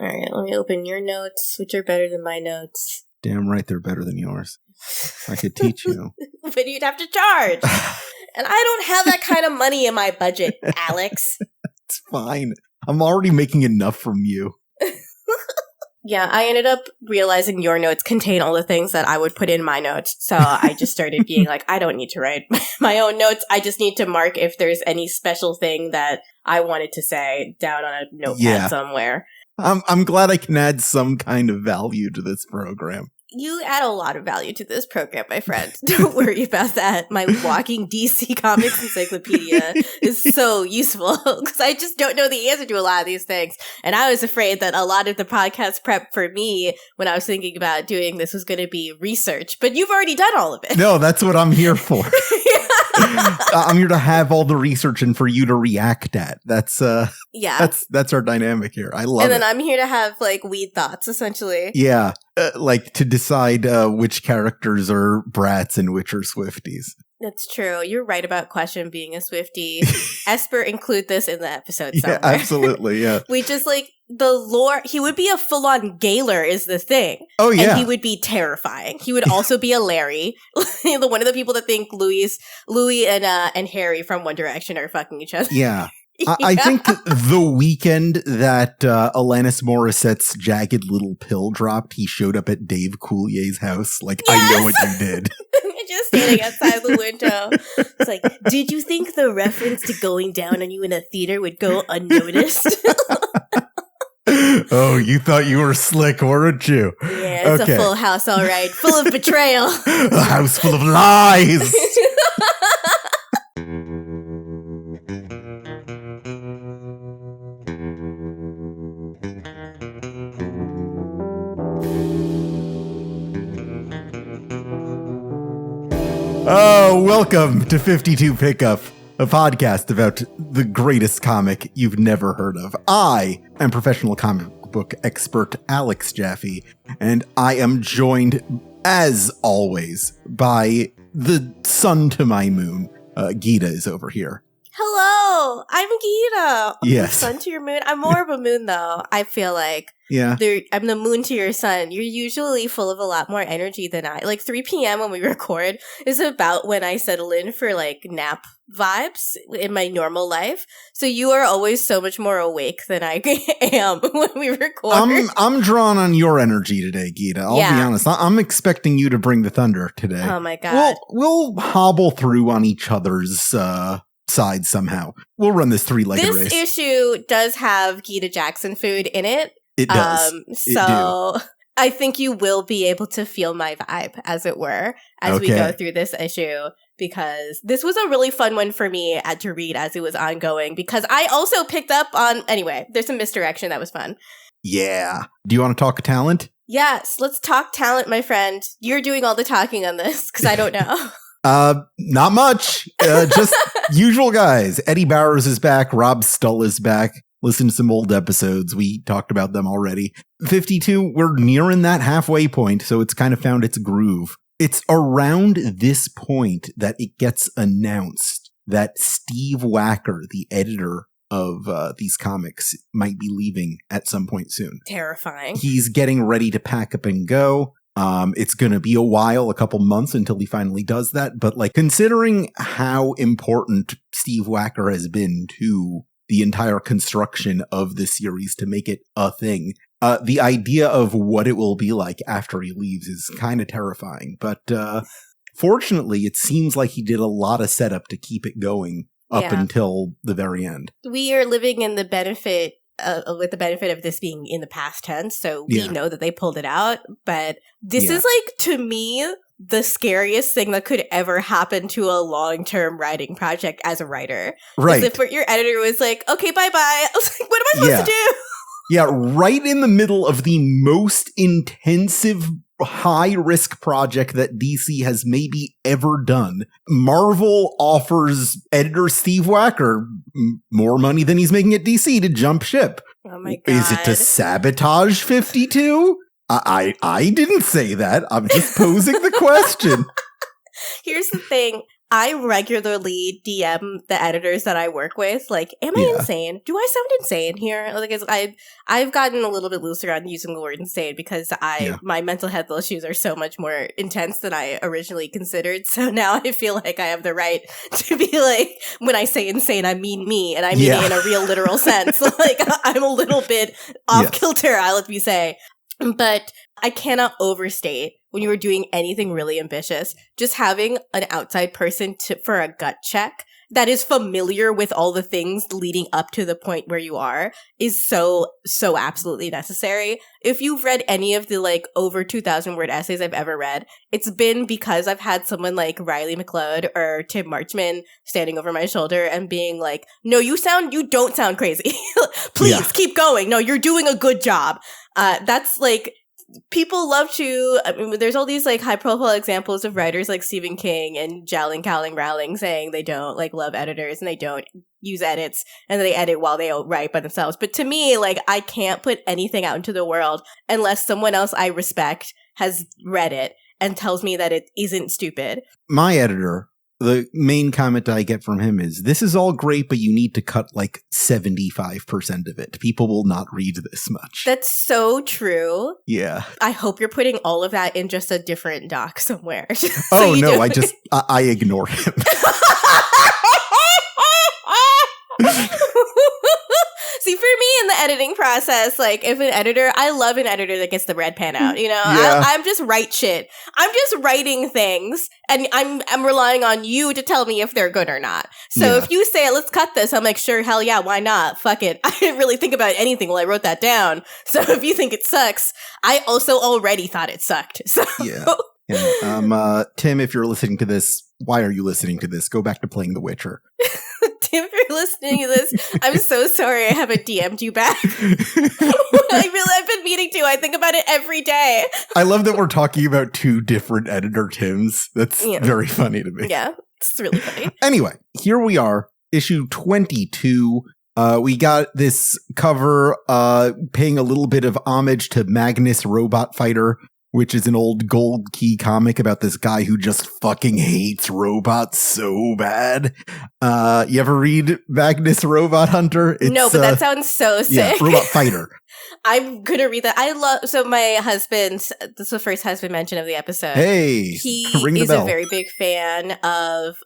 All right, let me open your notes, which are better than my notes. Damn right they're better than yours. I could teach you. But you'd have to charge. And I don't have that kind of money in my budget, Alex. It's fine. I'm already making enough from you. Yeah, I ended up realizing your notes contain all the things that I would put in my notes. So I just started being like, I don't need to write my own notes. I just need to mark if there's any special thing that I wanted to say down on a notepad somewhere. I'm glad I can add some kind of value to this program. You add a lot of value to this program, my friend. Don't worry about that. My walking DC Comics encyclopedia is so useful because I just don't know the answer to a lot of these things. And I was afraid that a lot of the podcast prep for me when I was thinking about doing this was going to be research. But you've already done all of it. No, that's what I'm here for. I'm here to have all the research and for you to react at. That's our dynamic here. I love it. And then I'm here to have like weed thoughts, essentially. Yeah. Like to decide which characters are brats and which are Swifties. That's true. You're right about Question being a Swiftie. Esper, include this in the episode somewhere. Yeah, absolutely, yeah. We just like the lore. He would be a full-on Gaylor is the thing. Oh, yeah. And he would be terrifying. He would also be a Larry. One of the people that think Louis and Harry from One Direction are fucking each other. Yeah. I think the weekend that Alanis Morissette's Jagged Little Pill dropped, he showed up at Dave Coulier's house. Like, yes! I know what you did. Just standing outside the window. It's like, did you think the reference to going down on you in a theater would go unnoticed? Oh, you thought you were slick, weren't you? Yeah, it's a full house, all right. Full of betrayal. A house full of lies. Oh, welcome to 52 Pickup, a podcast about the greatest comic you've never heard of. I am professional comic book expert Alex Jaffe, and I am joined, as always, by the sun to my moon. Gita is over here. Hello, I'm Gita. Yes. Sun to your moon. I'm more of a moon, though. I feel like. Yeah. I'm the moon to your sun. You're usually full of a lot more energy than I. Like 3 p.m. when we record is about when I settle in for like nap vibes in my normal life. So you are always so much more awake than I am when we record. I'm drawn on your energy today, Gita. I'll be honest. I'm expecting you to bring the thunder today. Oh my God. We'll hobble through on each other's side somehow. We'll run this 3-legged race. This issue does have Gita Jackson food in it. It does. So I think you will be able to feel my vibe, as it were, as we go through this issue, because this was a really fun one for me to read as it was ongoing, because I also picked up on, anyway, there's some misdirection that was fun. Yeah. Do you want to talk talent? Yes, let's talk talent, my friend. You're doing all the talking on this, because I don't know. Not much. Just usual guys. Eddie Bowers is back. Rob Stull is back. Listen to some old episodes. We talked about them already. 52, we're nearing that halfway point, so it's kind of found its groove. It's around this point that it gets announced that Steve Wacker, the editor of these comics, might be leaving at some point soon. Terrifying. He's getting ready to pack up and go. It's going to be a while, a couple months until he finally does that. But like, considering how important Steve Wacker has been to the entire construction of the series to make it a thing, the idea of what it will be like after he leaves is kind of terrifying. But fortunately, it seems like he did a lot of setup to keep it going up until the very end. We are living in the benefit with the benefit of this being in the past tense, so we know that they pulled it out. But this is like, to me, the scariest thing that could ever happen to a long-term writing project as a writer. Right. If your editor was like, okay, bye-bye. I was like, what am I supposed to do? Yeah, right in the middle of the most intensive, high-risk project that DC has maybe ever done, Marvel offers editor Steve Wacker more money than he's making at DC to jump ship. Oh my God. Is it to sabotage 52? I didn't say that. I'm just posing the question. Here's the thing. I regularly DM the editors that I work with, like, am I insane? Do I sound insane here? Like, I've gotten a little bit looser on using the word insane because my mental health issues are so much more intense than I originally considered. So now I feel like I have the right to be like, when I say insane, I mean me, and I mean it in a real literal sense. Like, I'm a little bit off kilter, I'll let me say. But I cannot overstate, when you are doing anything really ambitious, just having an outside person for a gut check that is familiar with all the things leading up to the point where you are is so absolutely necessary. If you've read any of the like over 2,000 word essays I've ever read, it's been because I've had someone like Riley McLeod or Tim Marchman standing over my shoulder and being like, no, you don't sound crazy. Please keep going. No, you're doing a good job. That's like, people love to, I mean, there's all these like high profile examples of writers like Stephen King and Jalin Cowling Rowling saying they don't like love editors and they don't use edits and they edit while they write by themselves. But to me, like, I can't put anything out into the world unless someone else I respect has read it and tells me that it isn't stupid. My editor, the main comment I get from him is, this is all great, but you need to cut like 75% of it. People will not read this much. That's so true. Yeah. I hope you're putting all of that in just a different doc somewhere. Oh, no, I ignore him. See, for me in the editing process, like, if an editor, I love an editor that gets the red pen out, you know? Yeah. I'm just write shit. I'm just writing things, and I'm relying on you to tell me if they're good or not. So if you say, let's cut this, I'm like, sure, hell yeah, why not? Fuck it. I didn't really think about anything while I wrote that down. So if you think it sucks, I also already thought it sucked. So yeah. Tim, if you're listening to this, why are you listening to this? Go back to playing The Witcher. Tim, if you're listening to this, I'm so sorry I haven't DM'd you back. I've been meaning to. I think about it every day. I love that we're talking about two different editor Tims. That's very funny to me. Yeah, it's really funny. Anyway, here we are, issue 22. We got this cover paying a little bit of homage to Magnus Robot Fighter, which is an old Gold Key comic about this guy who just fucking hates robots so bad. You ever read Magnus Robot Hunter? No, but that sounds so sick. Yeah, Robot Fighter. I'm gonna read that. So my husband, this is the first husband mention of the episode. Hey, he is a very big fan of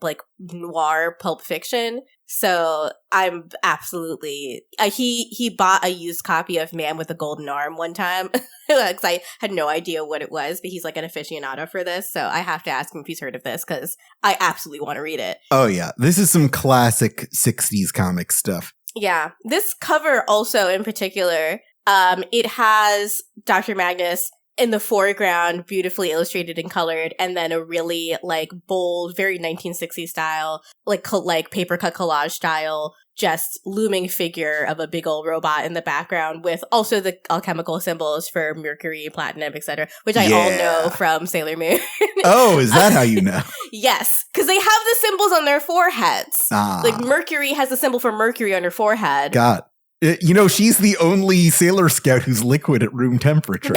like noir pulp fiction. So I'm absolutely he bought a used copy of Man with a Golden Arm one time because I had no idea what it was, but he's like an aficionado for this, so I have to ask him if he's heard of this because I absolutely want to read it. Oh yeah, this is some classic 60s comic stuff. Yeah, this cover also in particular, it has Dr. Magnus in the foreground, beautifully illustrated and colored, and then a really like bold, very 1960s style, like paper cut collage style, just looming figure of a big old robot in the background with also the alchemical symbols for mercury, platinum, etc., which I all know from Sailor Moon. Oh, is that how you know? Yes, because they have the symbols on their foreheads. Like Mercury has the symbol for Mercury on her forehead. God. You know, she's the only Sailor Scout who's liquid at room temperature.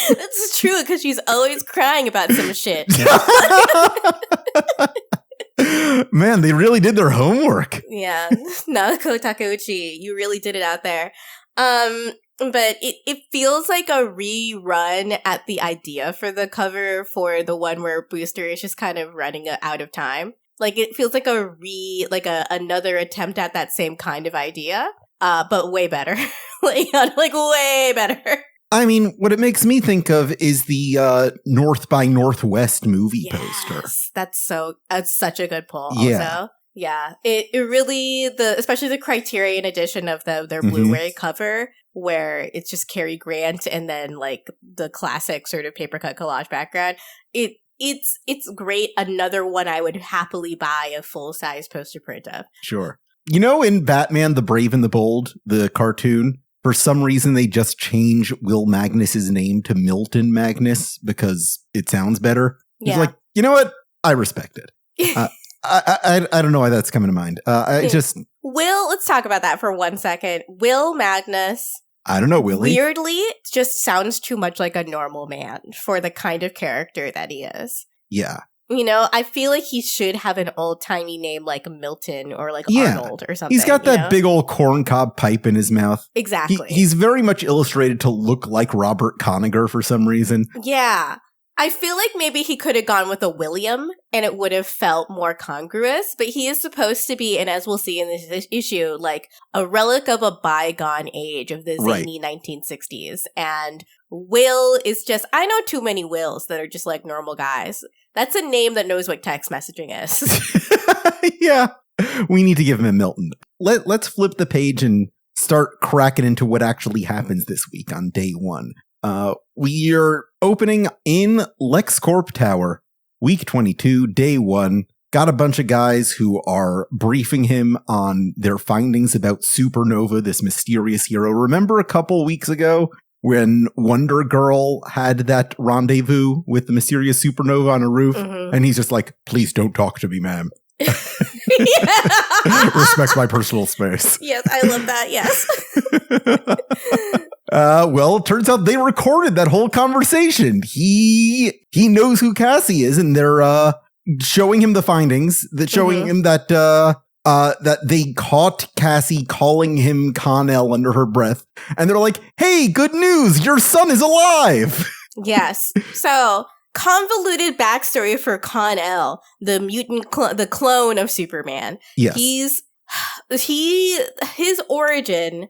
That's true, because she's always crying about some shit. Man, they really did their homework. Yeah, Naoko Takeuchi, you really did it out there. But it feels like a rerun at the idea for the cover for the one where Booster is just kind of running out of time. Like, it feels like another attempt at that same kind of idea, but way better. like way better. I mean, what it makes me think of is the North by Northwest movie poster. That's such a good pull also. Yeah. It really, especially the Criterion edition of their Blu-ray cover, where it's just Cary Grant and then like the classic sort of paper cut collage background. It's great. Another one I would happily buy a full-size poster print of. Sure. You know, in Batman the Brave and the Bold, the cartoon, for some reason, they just change Will Magnus's name to Milton Magnus because it sounds better. He's like, you know what? I respect it. I don't know why that's coming to mind. Let's talk about that for 1 second. Will Magnus I don't know, Willie. Weirdly, just sounds too much like a normal man for the kind of character that he is. Yeah. You know, I feel like he should have an old-timey name like Milton or like Arnold or something. He's got that big old corncob pipe in his mouth. Exactly. He's very much illustrated to look like Robert Conagher for some reason. Yeah. I feel like maybe he could have gone with a William and it would have felt more congruous, but he is supposed to be, and as we'll see in this issue, like a relic of a bygone age of the zany 1960s. And Will is just, I know too many Wills that are just like normal guys. That's a name that knows what text messaging is. Yeah. We need to give him a Milton. Let's flip the page and start cracking into what actually happens this week on day 1. We are opening in LexCorp Tower, week 22, day 1. Got a bunch of guys who are briefing him on their findings about Supernova, this mysterious hero. Remember a couple weeks ago when Wonder Girl had that rendezvous with the mysterious supernova on a roof? Mm-hmm. And he's just like, please don't talk to me, ma'am. Respect my personal space. Yes, I love that. Yes. Well, it turns out they recorded that whole conversation. He knows who Cassie is, and they're showing him the findings. That showing him that that they caught Cassie calling him Con-El under her breath, and they're like, "Hey, good news! Your son is alive." Yes. So. Convoluted backstory for Con-El, the mutant, the clone of Superman. Yes. His origin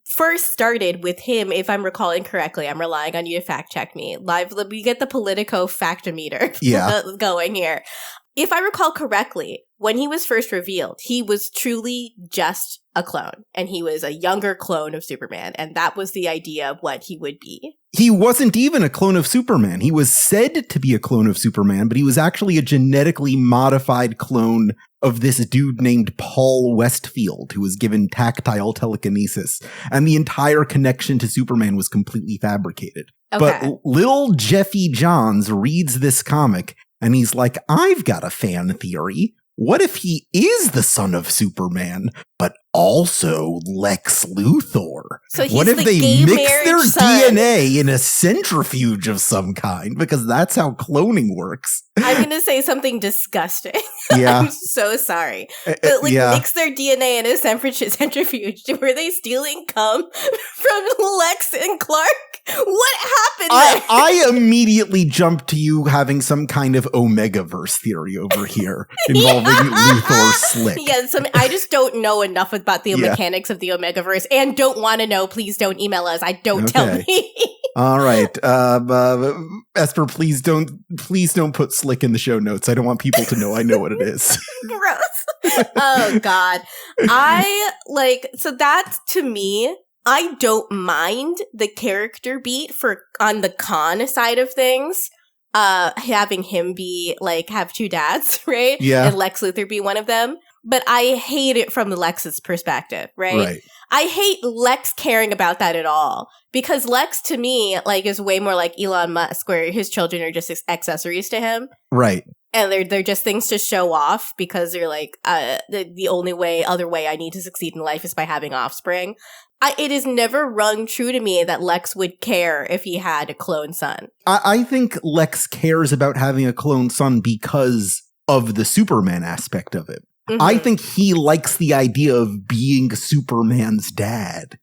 first started with him, if I'm recalling correctly. I'm relying on you to fact check me. We get the Politico factometer going here. If I recall correctly, when he was first revealed, he was truly just a clone, and he was a younger clone of Superman, and that was the idea of what he would be. He wasn't even a clone of Superman. He was said to be a clone of Superman, but he was actually a genetically modified clone of this dude named Paul Westfield, who was given tactile telekinesis, and the entire connection to Superman was completely fabricated. Okay. But little Jaffe Johns reads this comic, and he's like, I've got a fan theory. What if he is the son of Superman, but also Lex Luthor? So he's what if they mix their son? DNA in a centrifuge of some kind? Because that's how cloning works. I'm going to say something disgusting. Yeah. I'm so sorry. But mix their DNA in a centrifuge. Were they stealing cum from Lex and Clark? What happened there? I immediately jumped to you having some kind of Omegaverse theory over here involving Luthor Slick. Yeah, I just don't know enough about the mechanics of the Omegaverse and don't want to know. Please don't email us. Tell me. All right. Esther, please don't put Slick in the show notes. I don't want people to know I know what it is. Gross. Oh, God. So that's, to me, I don't mind the character beat on the con side of things. Having him be have two dads, right? Yeah. And Lex Luthor be one of them. But I hate it from Lex's perspective, right? I hate Lex caring about that at all. Because Lex, to me, is way more like Elon Musk, where his children are just accessories to him. Right. And they're just things to show off because they're the only other way I need to succeed in life is by having offspring. It has never rung true to me that Lex would care if he had a clone son. I think Lex cares about having a clone son because of the Superman aspect of it. Mm-hmm. I think he likes the idea of being Superman's dad.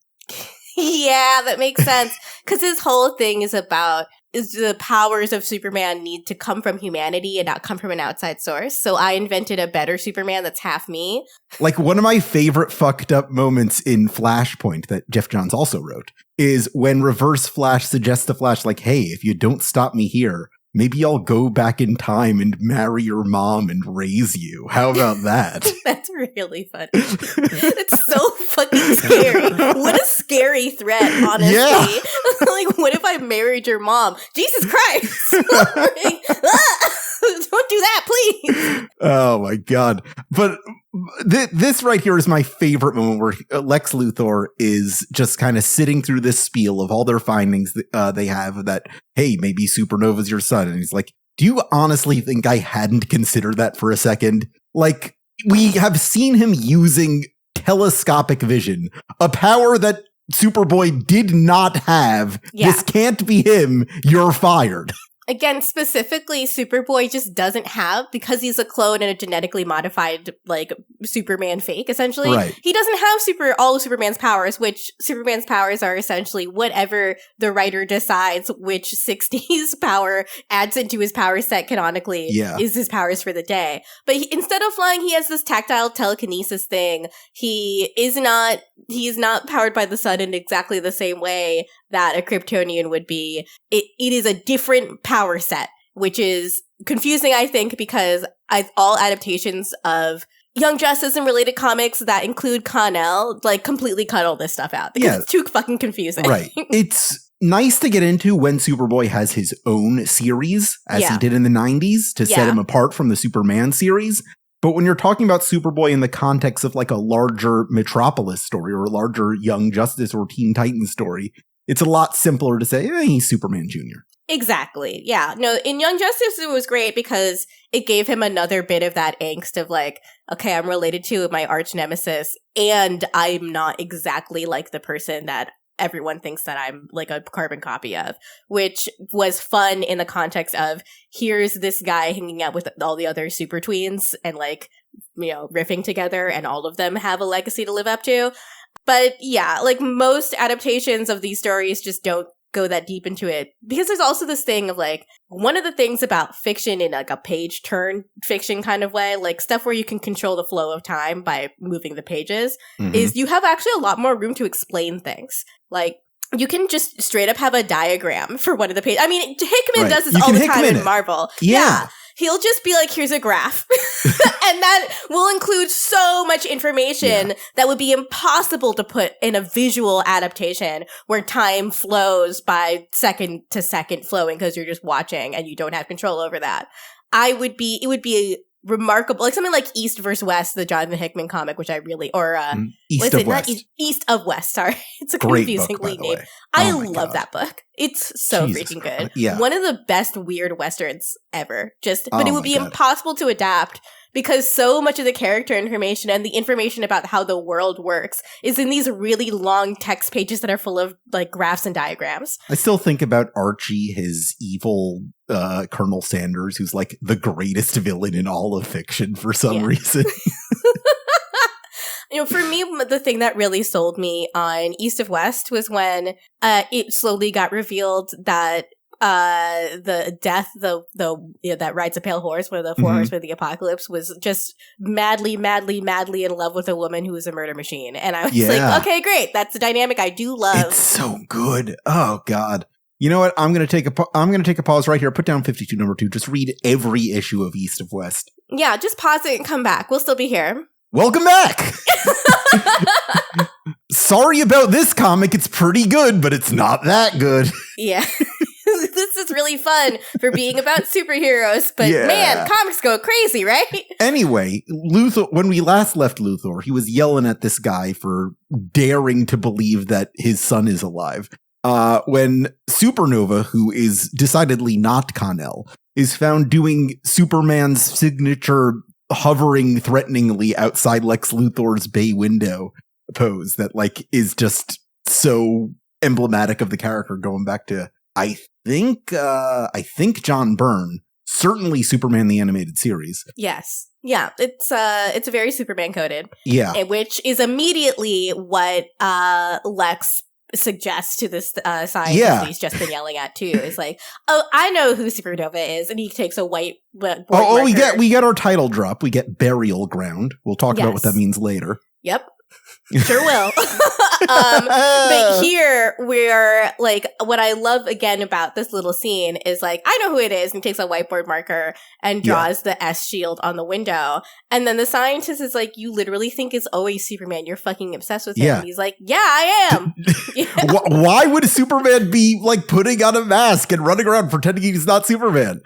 Yeah, that makes sense. Because his whole thing is the powers of Superman need to come from humanity and not come from an outside source. So I invented a better Superman that's half me. One of my favorite fucked up moments in Flashpoint that Geoff Johns also wrote is when Reverse Flash suggests to Flash, hey, if you don't stop me here, maybe I'll go back in time and marry your mom and raise you. How about that? That's really funny. It's so fucking scary. What a scary threat, honestly. Yeah. What if I married your mom? Jesus Christ. Don't do that, please. Oh, my God. But this right here is my favorite moment where Lex Luthor is just kind of sitting through this spiel of all their findings that they have that, hey, maybe Supernova's your son. And he's like, do you honestly think I hadn't considered that for a second? We have seen him using telescopic vision, a power that Superboy did not have. This can't be him. You're fired. Again, specifically, Superboy just doesn't have, because he's a clone and a genetically modified, like, Superman fake, essentially. Right. He doesn't have all of Superman's powers, which Superman's powers are essentially whatever the writer decides which 60s power adds into his power set canonically is his powers for the day. But instead of flying, he has this tactile telekinesis thing. He is not powered by the sun in exactly the same way that a Kryptonian would be. It is a different power set, which is confusing, I think, because all adaptations of Young Justice and related comics that include Con-El, like, completely cut all this stuff out because it's too fucking confusing. Right. It's nice to get into when Superboy has his own series, as he did in the 90s, to set him apart from the Superman series. But when you're talking about Superboy in the context of, like, a larger Metropolis story or a larger Young Justice or Teen Titans story, it's a lot simpler to say, he's Superman Jr. Exactly. Yeah. No, in Young Justice, it was great because it gave him another bit of that angst of like, okay, I'm related to my arch nemesis, and I'm not exactly like the person that everyone thinks that I'm like a carbon copy of, which was fun in the context of here's this guy hanging out with all the other super tweens and like, you know, riffing together, and all of them have a legacy to live up to. But yeah, like most adaptations of these stories just don't go that deep into it, because there's also this thing of like, one of the things about fiction in like a page turn fiction kind of way, like stuff where you can control the flow of time by moving the pages, is you have actually a lot more room to explain things. Like, you can just straight up have a diagram for one of the pages. I mean, Hickman does this all the time in Marvel. Yeah. He'll just be like, here's a graph. And that will include so much information that would be impossible to put in a visual adaptation where time flows by second to second flowing because you're just watching and you don't have control over that. It would be remarkable, like something like East versus West, the Jonathan Hickman comic, which I really, or East of West. East of West. Sorry, it's a great confusingly book, name. I love that book. It's so freaking good. Yeah, one of the best weird westerns ever. But it would be impossible to adapt because so much of the character information and the information about how the world works is in these really long text pages that are full of like graphs and diagrams. I still think about Archie, his evil Colonel Sanders, who's like the greatest villain in all of fiction for some reason. You know, for me, the thing that really sold me on East of West was when it slowly got revealed that the death, that rides a pale horse, one of the four horsemen of the apocalypse, was just madly in love with a woman who was a murder machine. And I was like, okay, great. That's a dynamic I do love. It's so good. Oh God. You know what? I'm going to take a pause right here. Put down 52 number 2. Just read every issue of East of West. Yeah, just pause it and come back. We'll still be here. Welcome back. Sorry about this comic. It's pretty good, but it's not that good. Yeah. This is really fun for being about superheroes, but man, comics go crazy, right? Anyway, Luthor, when we last left Luthor, he was yelling at this guy for daring to believe that his son is alive. When Supernova, who is decidedly not Con-El, is found doing Superman's signature hovering threateningly outside Lex Luthor's bay window pose that like is just so emblematic of the character, going back to I think John Byrne, certainly Superman the Animated Series. Yes. Yeah, it's very Superman coded. Yeah. Which is immediately what Lex suggests to this scientist he's just been yelling at too. Is like, oh, I know who Supernova is, and he takes a white marker. we get our title drop. We get Burial Ground. We'll talk about what that means later. Yep. Sure will. But here we're like, what I love again about this little scene is like, I know who it is, and takes a whiteboard marker and draws the S shield on the window. And then the scientist is like, you literally think it's always Superman. You're fucking obsessed with him. Yeah. And he's like, yeah, I am. Why would Superman be like putting on a mask and running around pretending he's not Superman?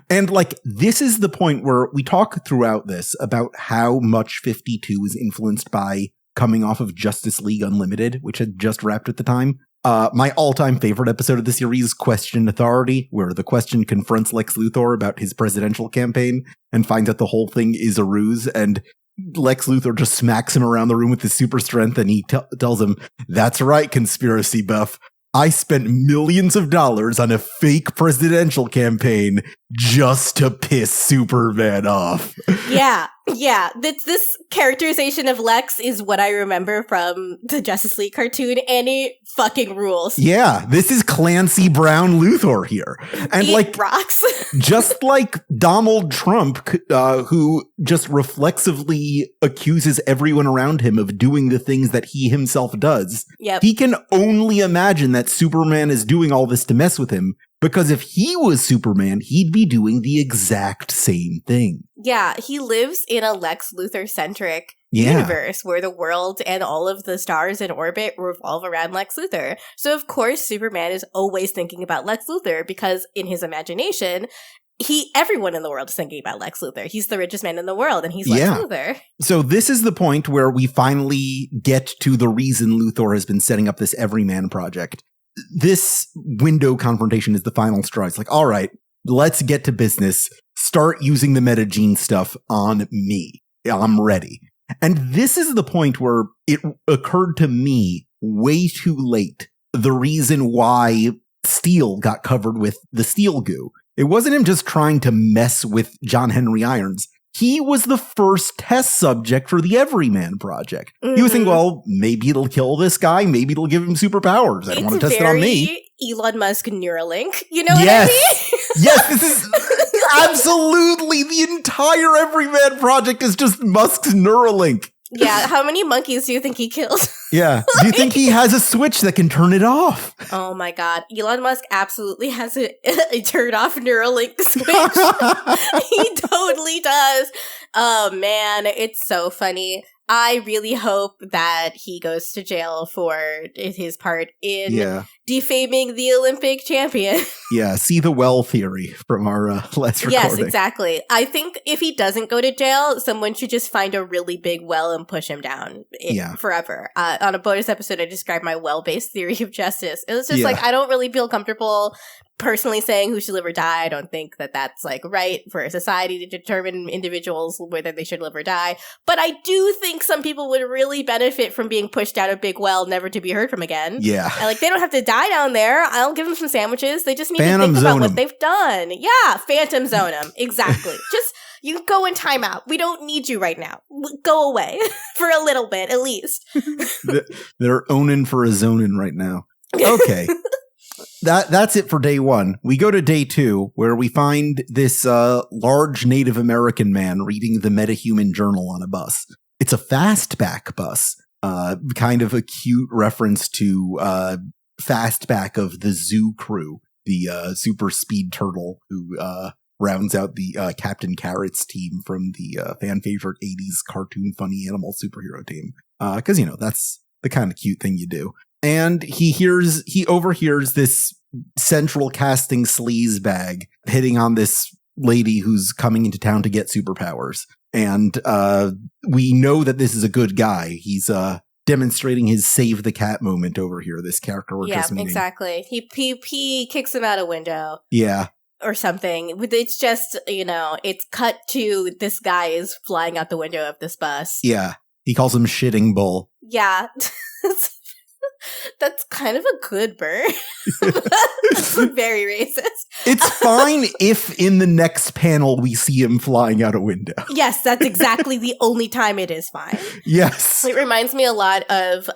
And like, this is the point where we talk throughout this about how much 52 is influenced by coming off of Justice League Unlimited, which had just wrapped at the time. My all-time favorite episode of the series, Question Authority, where the Question confronts Lex Luthor about his presidential campaign and finds out the whole thing is a ruse. And Lex Luthor just smacks him around the room with his super strength, and he tells him, "That's right, conspiracy buff. I spent millions of dollars on a fake presidential campaign just to piss Superman off." Yeah. This characterization of Lex is what I remember from the Justice League cartoon, and it fucking rules. Yeah, this is Clancy Brown Luthor here. And it rocks. Just like Donald Trump, who just reflexively accuses everyone around him of doing the things that he himself does. Yep. He can only imagine that Superman is doing all this to mess with him, because if he was Superman, he'd be doing the exact same thing. Yeah, he lives in a Lex Luthor-centric universe where the world and all of the stars in orbit revolve around Lex Luthor. So, of course, Superman is always thinking about Lex Luthor because in his imagination, everyone in the world is thinking about Lex Luthor. He's the richest man in the world, and he's Lex Luthor. So this is the point where we finally get to the reason Luthor has been setting up this Everyman project. This window confrontation is the final straw. It's like, all right, let's get to business. Start using the metagene stuff on me. I'm ready. And this is the point where it occurred to me way too late the reason why Steel got covered with the steel goo. It wasn't him just trying to mess with John Henry Irons. He was the first test subject for the Everyman project. He was thinking, well, maybe it'll kill this guy. Maybe it'll give him superpowers. I don't want to test it on me. Elon Musk Neuralink. You know what I mean? Yes, this is absolutely the entire Everyman project is just Musk's Neuralink. Yeah, how many monkeys do you think he killed? Yeah. Do you think he has a switch that can turn it off? Oh my god. Elon Musk absolutely has a turn off Neuralink switch. He totally does. Oh man, it's so funny. I really hope that he goes to jail for his part in defaming the Olympic champion. Yeah, see the well theory from our last recording. Yes, exactly. I think if he doesn't go to jail, someone should just find a really big well and push him down forever. On a bonus episode, I described my well-based theory of justice. It was just like, I don't really feel comfortable personally saying who should live or die. I don't think that that's like right for a society to determine individuals whether they should live or die. But I do think some people would really benefit from being pushed down a big well, never to be heard from again. Yeah. And like, they don't have to die down there. I'll give them some sandwiches. They just need to think about what they've done. Yeah, phantom zone them. Exactly. Just, you can go in timeout. We don't need you right now. Go away for a little bit, at least. They're owning for a zonin right now. Okay. That's it for day one. We go to day two, where we find this large Native American man reading the Metahuman Journal on a bus. It's a fastback bus, kind of a cute reference to Fastback of the Zoo Crew, the super speed turtle who rounds out the Captain Carrot's team from the fan favorite 80s cartoon funny animal superhero team. Because, that's the kind of cute thing you do. And he overhears this central casting sleaze bag hitting on this lady who's coming into town to get superpowers. And we know that this is a good guy. He's demonstrating his save the cat moment over here, this character we're just meeting. Yeah, exactly. He kicks him out a window. Yeah. Or something. It's just, it's cut to this guy is flying out the window of this bus. Yeah. He calls him Shitting Bull. Yeah. That's kind of a good burn. That's very racist. It's fine if in the next panel we see him flying out a window. Yes, that's exactly the only time it is fine. Yes. It reminds me a lot of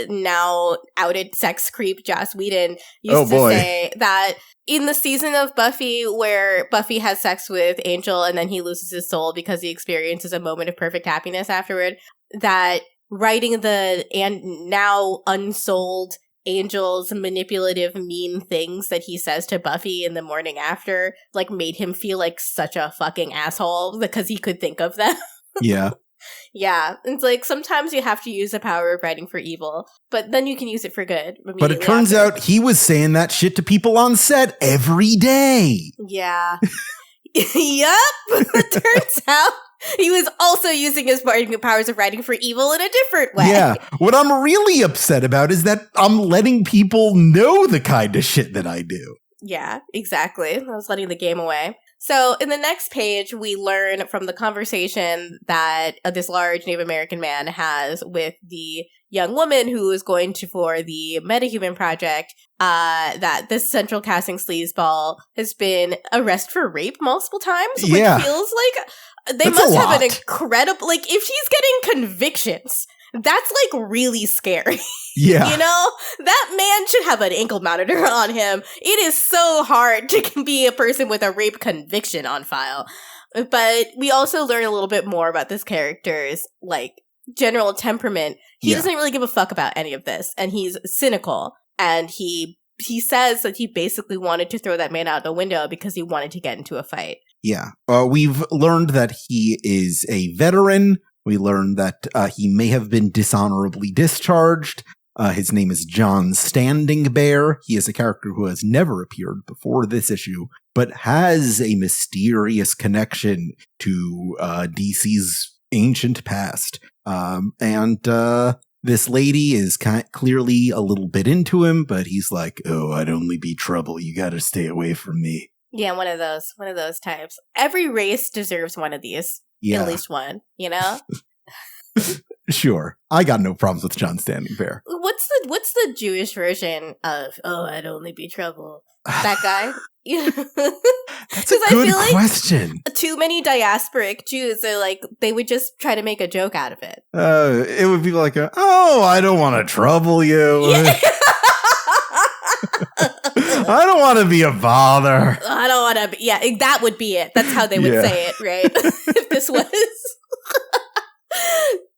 now outed sex creep Joss Whedon used to say that in the season of Buffy where Buffy has sex with Angel and then he loses his soul because he experiences a moment of perfect happiness afterward, that writing the now unsold Angel's manipulative, mean things that he says to Buffy in the morning after, like, made him feel like such a fucking asshole because he could think of them. Yeah. Yeah. It's like, sometimes you have to use the power of writing for evil, but then you can use it for good. But it turns out he was saying that shit to people on set every day. Yeah. Yup. It turns out he was also using his powers of writing for evil in a different way. Yeah. What I'm really upset about is that I'm letting people know the kind of shit that I do. Yeah, exactly. I was letting the game away. So in the next page, we learn from the conversation that this large Native American man has with the young woman who is going for the metahuman project, that this central casting sleazeball has been arrested for rape multiple times, which feels like they must have an incredible, like, if she's getting convictions, that's, like, really scary. Yeah. You know? That man should have an ankle monitor on him. It is so hard to be a person with a rape conviction on file. But we also learn a little bit more about this character's, like, general temperament. He doesn't really give a fuck about any of this. And he's cynical. And he says that he basically wanted to throw that man out the window because he wanted to get into a fight. Yeah. We've learned that he is a veteran. We learned that he may have been dishonorably discharged. His name is John Standing Bear. He is a character who has never appeared before this issue, but has a mysterious connection to DC's ancient past. This lady is clearly a little bit into him, but he's like, "Oh, I'd only be trouble. You gotta stay away from me." Yeah, one of those types. Every race deserves one of these. Yeah. At least one, you know? Sure. I got no problems with John Standing Bear. What's the Jewish version of, "Oh, I'd only be trouble"? That guy? That's a good question. Like too many diasporic Jews are like, they would just try to make a joke out of it. It would be like, "Oh, I don't want to trouble you." Yeah. I don't want to be a bother. I don't want to be. Yeah, that would be it. That's how they would say it, right? If this was.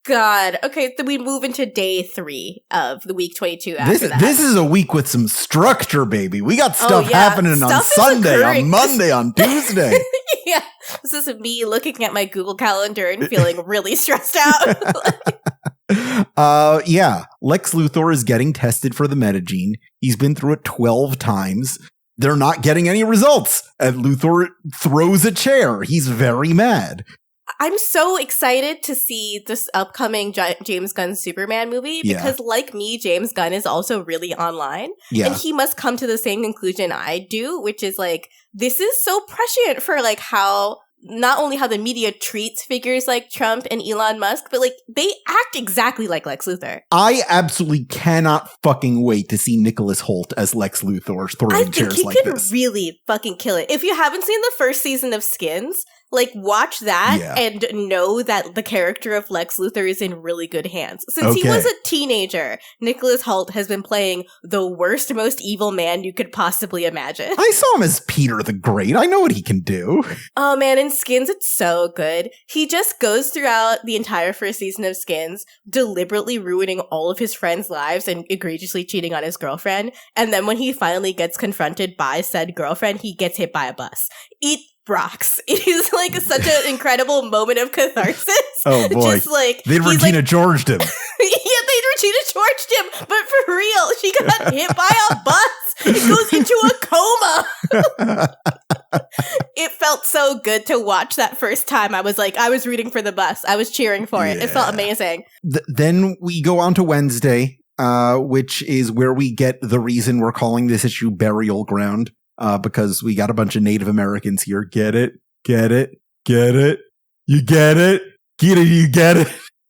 God. Okay, then we move into day 3 of the week 22 after that. This is a week with some structure, baby. We got stuff happening on Sunday, on Monday, on Tuesday. Yeah. This is me looking at my Google Calendar and feeling really stressed out. Yeah. Lex Luthor is getting tested for the metagene. He's been through it 12 times. They're not getting any results. And Luthor throws a chair. He's very mad. I'm so excited to see this upcoming James Gunn Superman movie because, like me, James Gunn is also really online. Yeah. And he must come to the same conclusion I do, which is like, this is so prescient for like how, not only how the media treats figures like Trump and Elon Musk, but like they act exactly like Lex Luthor. I absolutely cannot fucking wait to see Nicholas Hoult as Lex Luthor throwing chairs like this. I think he could really fucking kill it. If you haven't seen the first season of Skins, like, watch that and know that the character of Lex Luthor is in really good hands. Since he was a teenager, Nicholas Hoult has been playing the worst, most evil man you could possibly imagine. I saw him as Peter the Great. I know what he can do. Oh, man, in Skins, it's so good. He just goes throughout the entire first season of Skins, deliberately ruining all of his friends' lives and egregiously cheating on his girlfriend. And then when he finally gets confronted by said girlfriend, he gets hit by a bus. It rocks. It is like such an incredible moment of catharsis. Oh boy. Just like they Regina Georged him. Yeah, they Regina Georged him, but for real, she got hit by a bus. It goes into a coma. It felt so good to watch that first time. I was rooting for the bus. I was cheering for it. It felt amazing. Then we go on to Wednesday, which is where we get the reason we're calling this issue Burial Ground. Because we got a bunch of Native Americans here. Get it? Get it? Get it? You get it? Gita, you get it?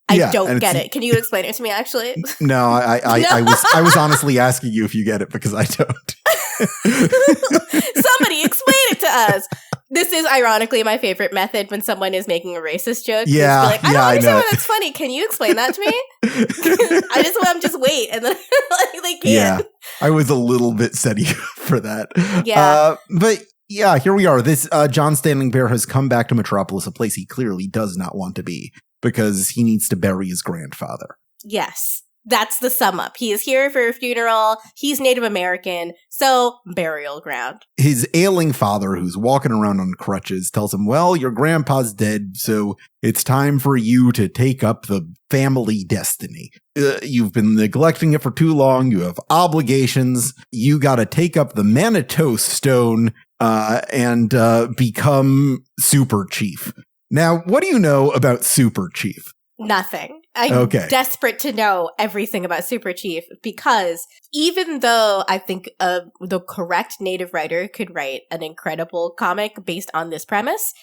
I don't get it. Can you explain it to me, actually? No, I was honestly asking you if you get it because I don't. Somebody explain it to us. This is ironically my favorite method when someone is making a racist joke. Yeah, like, I don't understand why that's funny. Can you explain that to me? I'm just wait, and then they can't. Yeah, I was a little bit setting for that. Yeah, but yeah, here we are. This John Standing Bear has come back to Metropolis, a place he clearly does not want to be because he needs to bury his grandfather. Yes. That's the sum up. He is here for a funeral. He's Native American, so burial ground. His ailing father, who's walking around on crutches, tells him, well, your grandpa's dead, so it's time for you to take up the family destiny. You've been neglecting it for too long. You have obligations. You got to take up the Manitou Stone and become Super Chief. Now, what do you know about Super Chief? Nothing. I'm desperate to know everything about Super Chief because even though I think the correct native writer could write an incredible comic based on this premise,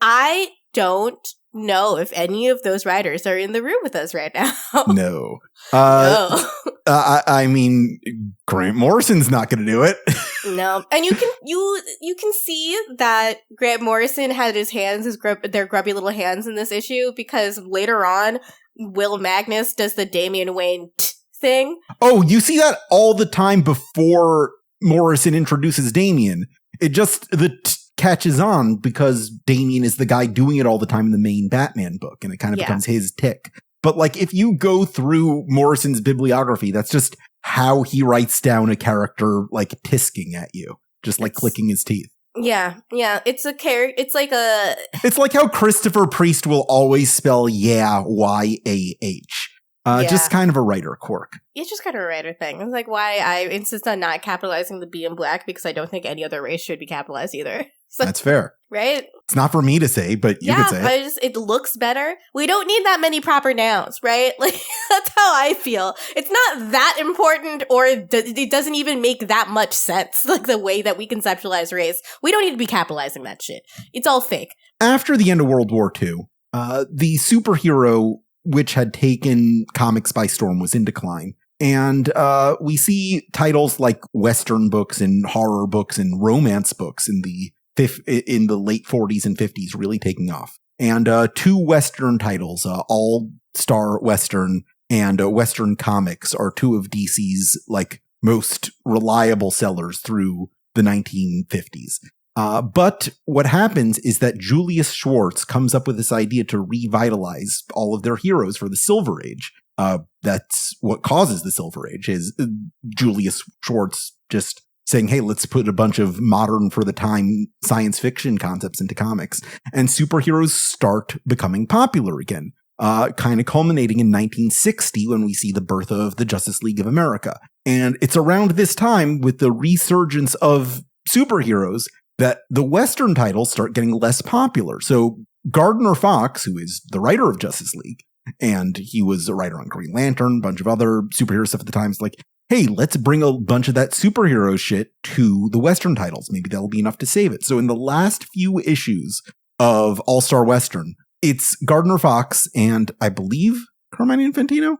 I don't know if any of those writers are in the room with us right now. No. No. I mean, Grant Morrison's not going to do it. No. And you can see that Grant Morrison had his hands, their grubby little hands in this issue because later on, Will Magnus does the Damian Wayne thing. Oh, you see that all the time before Morrison introduces Damian. It just, catches on because Damian is the guy doing it all the time in the main Batman book, and it kind of becomes his tick. But like, if you go through Morrison's bibliography, that's just how he writes down a character like tisking at you, just like clicking his teeth. Yeah. It's a character. It's like how Christopher Priest will always spell Y-A-H. Just kind of a writer quirk. It's just kind of a writer thing. It's like why I insist on not capitalizing the B in black because I don't think any other race should be capitalized either. So, that's fair. Right? It's not for me to say, but you could say but it looks better. We don't need that many proper nouns, right? Like, that's how I feel. It's not that important or it doesn't even make that much sense, like the way that we conceptualize race. We don't need to be capitalizing that shit. It's all fake. After the end of World War II, the superhero which had taken comics by storm was in decline. And we see titles like Western books and horror books and romance books in the late 40s and 50s really taking off. And two Western titles, All-Star Western and Western Comics, are two of DC's like most reliable sellers through the 1950s. But what happens is that Julius Schwartz comes up with this idea to revitalize all of their heroes for the Silver Age. That's what causes the Silver Age, is Julius Schwartz just saying, hey, let's put a bunch of modern for the time science fiction concepts into comics. And superheroes start becoming popular again, kind of culminating in 1960 when we see the birth of the Justice League of America. And it's around this time, with the resurgence of superheroes, that the Western titles start getting less popular. So Gardner Fox, who is the writer of Justice League, and he was a writer on Green Lantern, a bunch of other superhero stuff at the time, is like, hey, let's bring a bunch of that superhero shit to the Western titles. Maybe that'll be enough to save it. So in the last few issues of All-Star Western, it's Gardner Fox and I believe Carmine Infantino?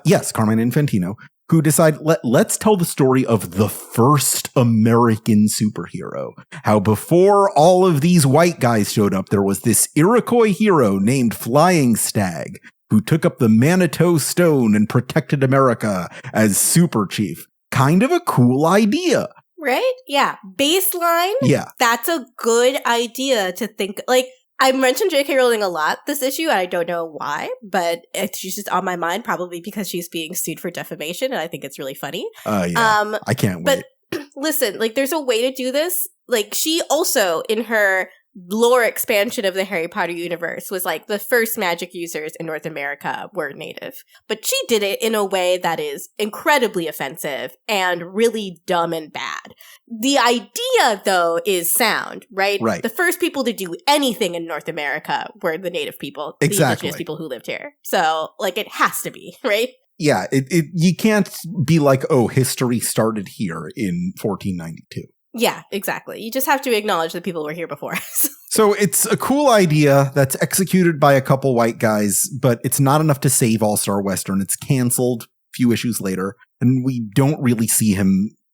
Yes, Carmine Infantino, who decide, let's tell the story of the first American superhero. How before all of these white guys showed up, there was this Iroquois hero named Flying Stag, who took up the Manitou Stone and protected America as Super Chief. Kind of a cool idea. Right? Yeah. Baseline. Yeah. That's a good idea to think. Like, I mentioned J.K. Rowling a lot this issue, and I don't know why, but she's just on my mind, probably because she's being sued for defamation, and I think it's really funny. Yeah. I can't wait. But listen, like, there's a way to do this. Like, she also, in her lore expansion of the Harry Potter universe, was like the first magic users in North America were native. But she did it in a way that is incredibly offensive and really dumb and bad. The idea, though, is sound, right? Right. The first people to do anything in North America were the native people, the indigenous people who lived here. So, like, it has to be, right? Yeah, you can't be like, oh, history started here in 1492. Yeah, exactly. You just have to acknowledge that people were here before us. So it's a cool idea that's executed by a couple white guys, but it's not enough to save All-Star Western. It's canceled a few issues later, and we don't really see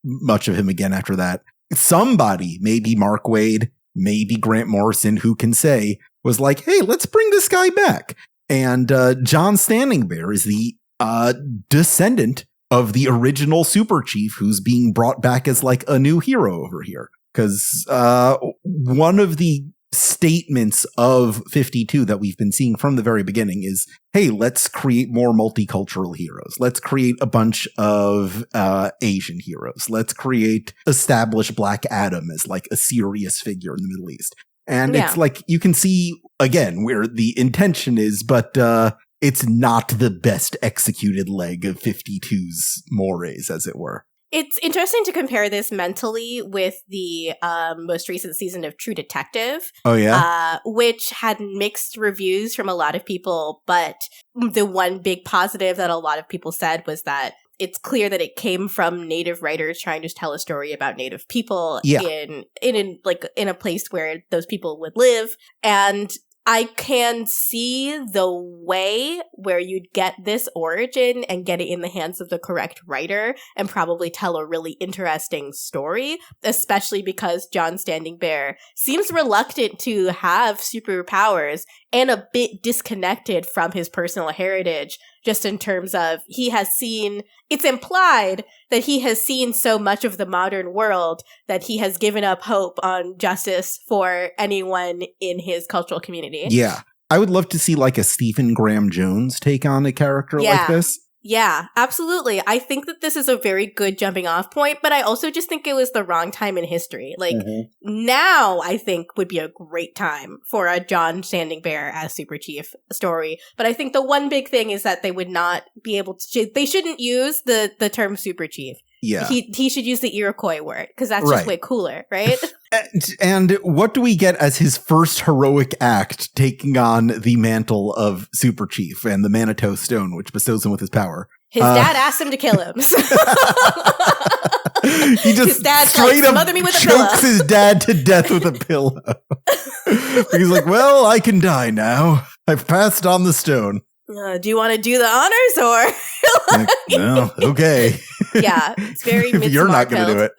much of him again after that. Somebody, maybe Mark Waid, maybe Grant Morrison, who can say, was like, hey, let's bring this guy back. And John Standing Bear is the descendant of the original Super Chief, who's being brought back as like a new hero over here. Because one of the statements of 52 that we've been seeing from the very beginning is, hey, let's create more multicultural heroes. Let's create a bunch of Asian heroes. Let's establish Black Adam as like a serious figure in the Middle East. And it's like, you can see, again, where the intention is, but it's not the best executed leg of 52's mores, as it were. It's interesting to compare this mentally with the most recent season of True Detective. Oh, yeah? Which had mixed reviews from a lot of people, but the one big positive that a lot of people said was that it's clear that it came from Native writers trying to tell a story about Native people in a place where those people would live. And I can see the way where you'd get this origin and get it in the hands of the correct writer and probably tell a really interesting story, especially because John Standing Bear seems reluctant to have superpowers and a bit disconnected from his personal heritage, just in terms of it's implied that he has seen so much of the modern world that he has given up hope on justice for anyone in his cultural community. Yeah. I would love to see like a Stephen Graham Jones take on a character like this. Yeah, absolutely. I think that this is a very good jumping off point, but I also just think it was the wrong time in history. Like, now I think would be a great time for a John Standing Bear as Super Chief story. But I think the one big thing is that they would not be able to, they shouldn't use the term Super Chief. Yeah. He should use the Iroquois word, because that's just way cooler, right? And what do we get as his first heroic act, taking on the mantle of Super Chief and the Manitou Stone, which bestows him with his power? His dad asked him to kill him. He just his dad's straight like, up smother me with a chokes pillow. his dad to death with a pillow. He's like, well, I can die now. I've passed on the stone. Do you want to do the honors or? Like, no, okay. Yeah, it's very if you're not going to do it.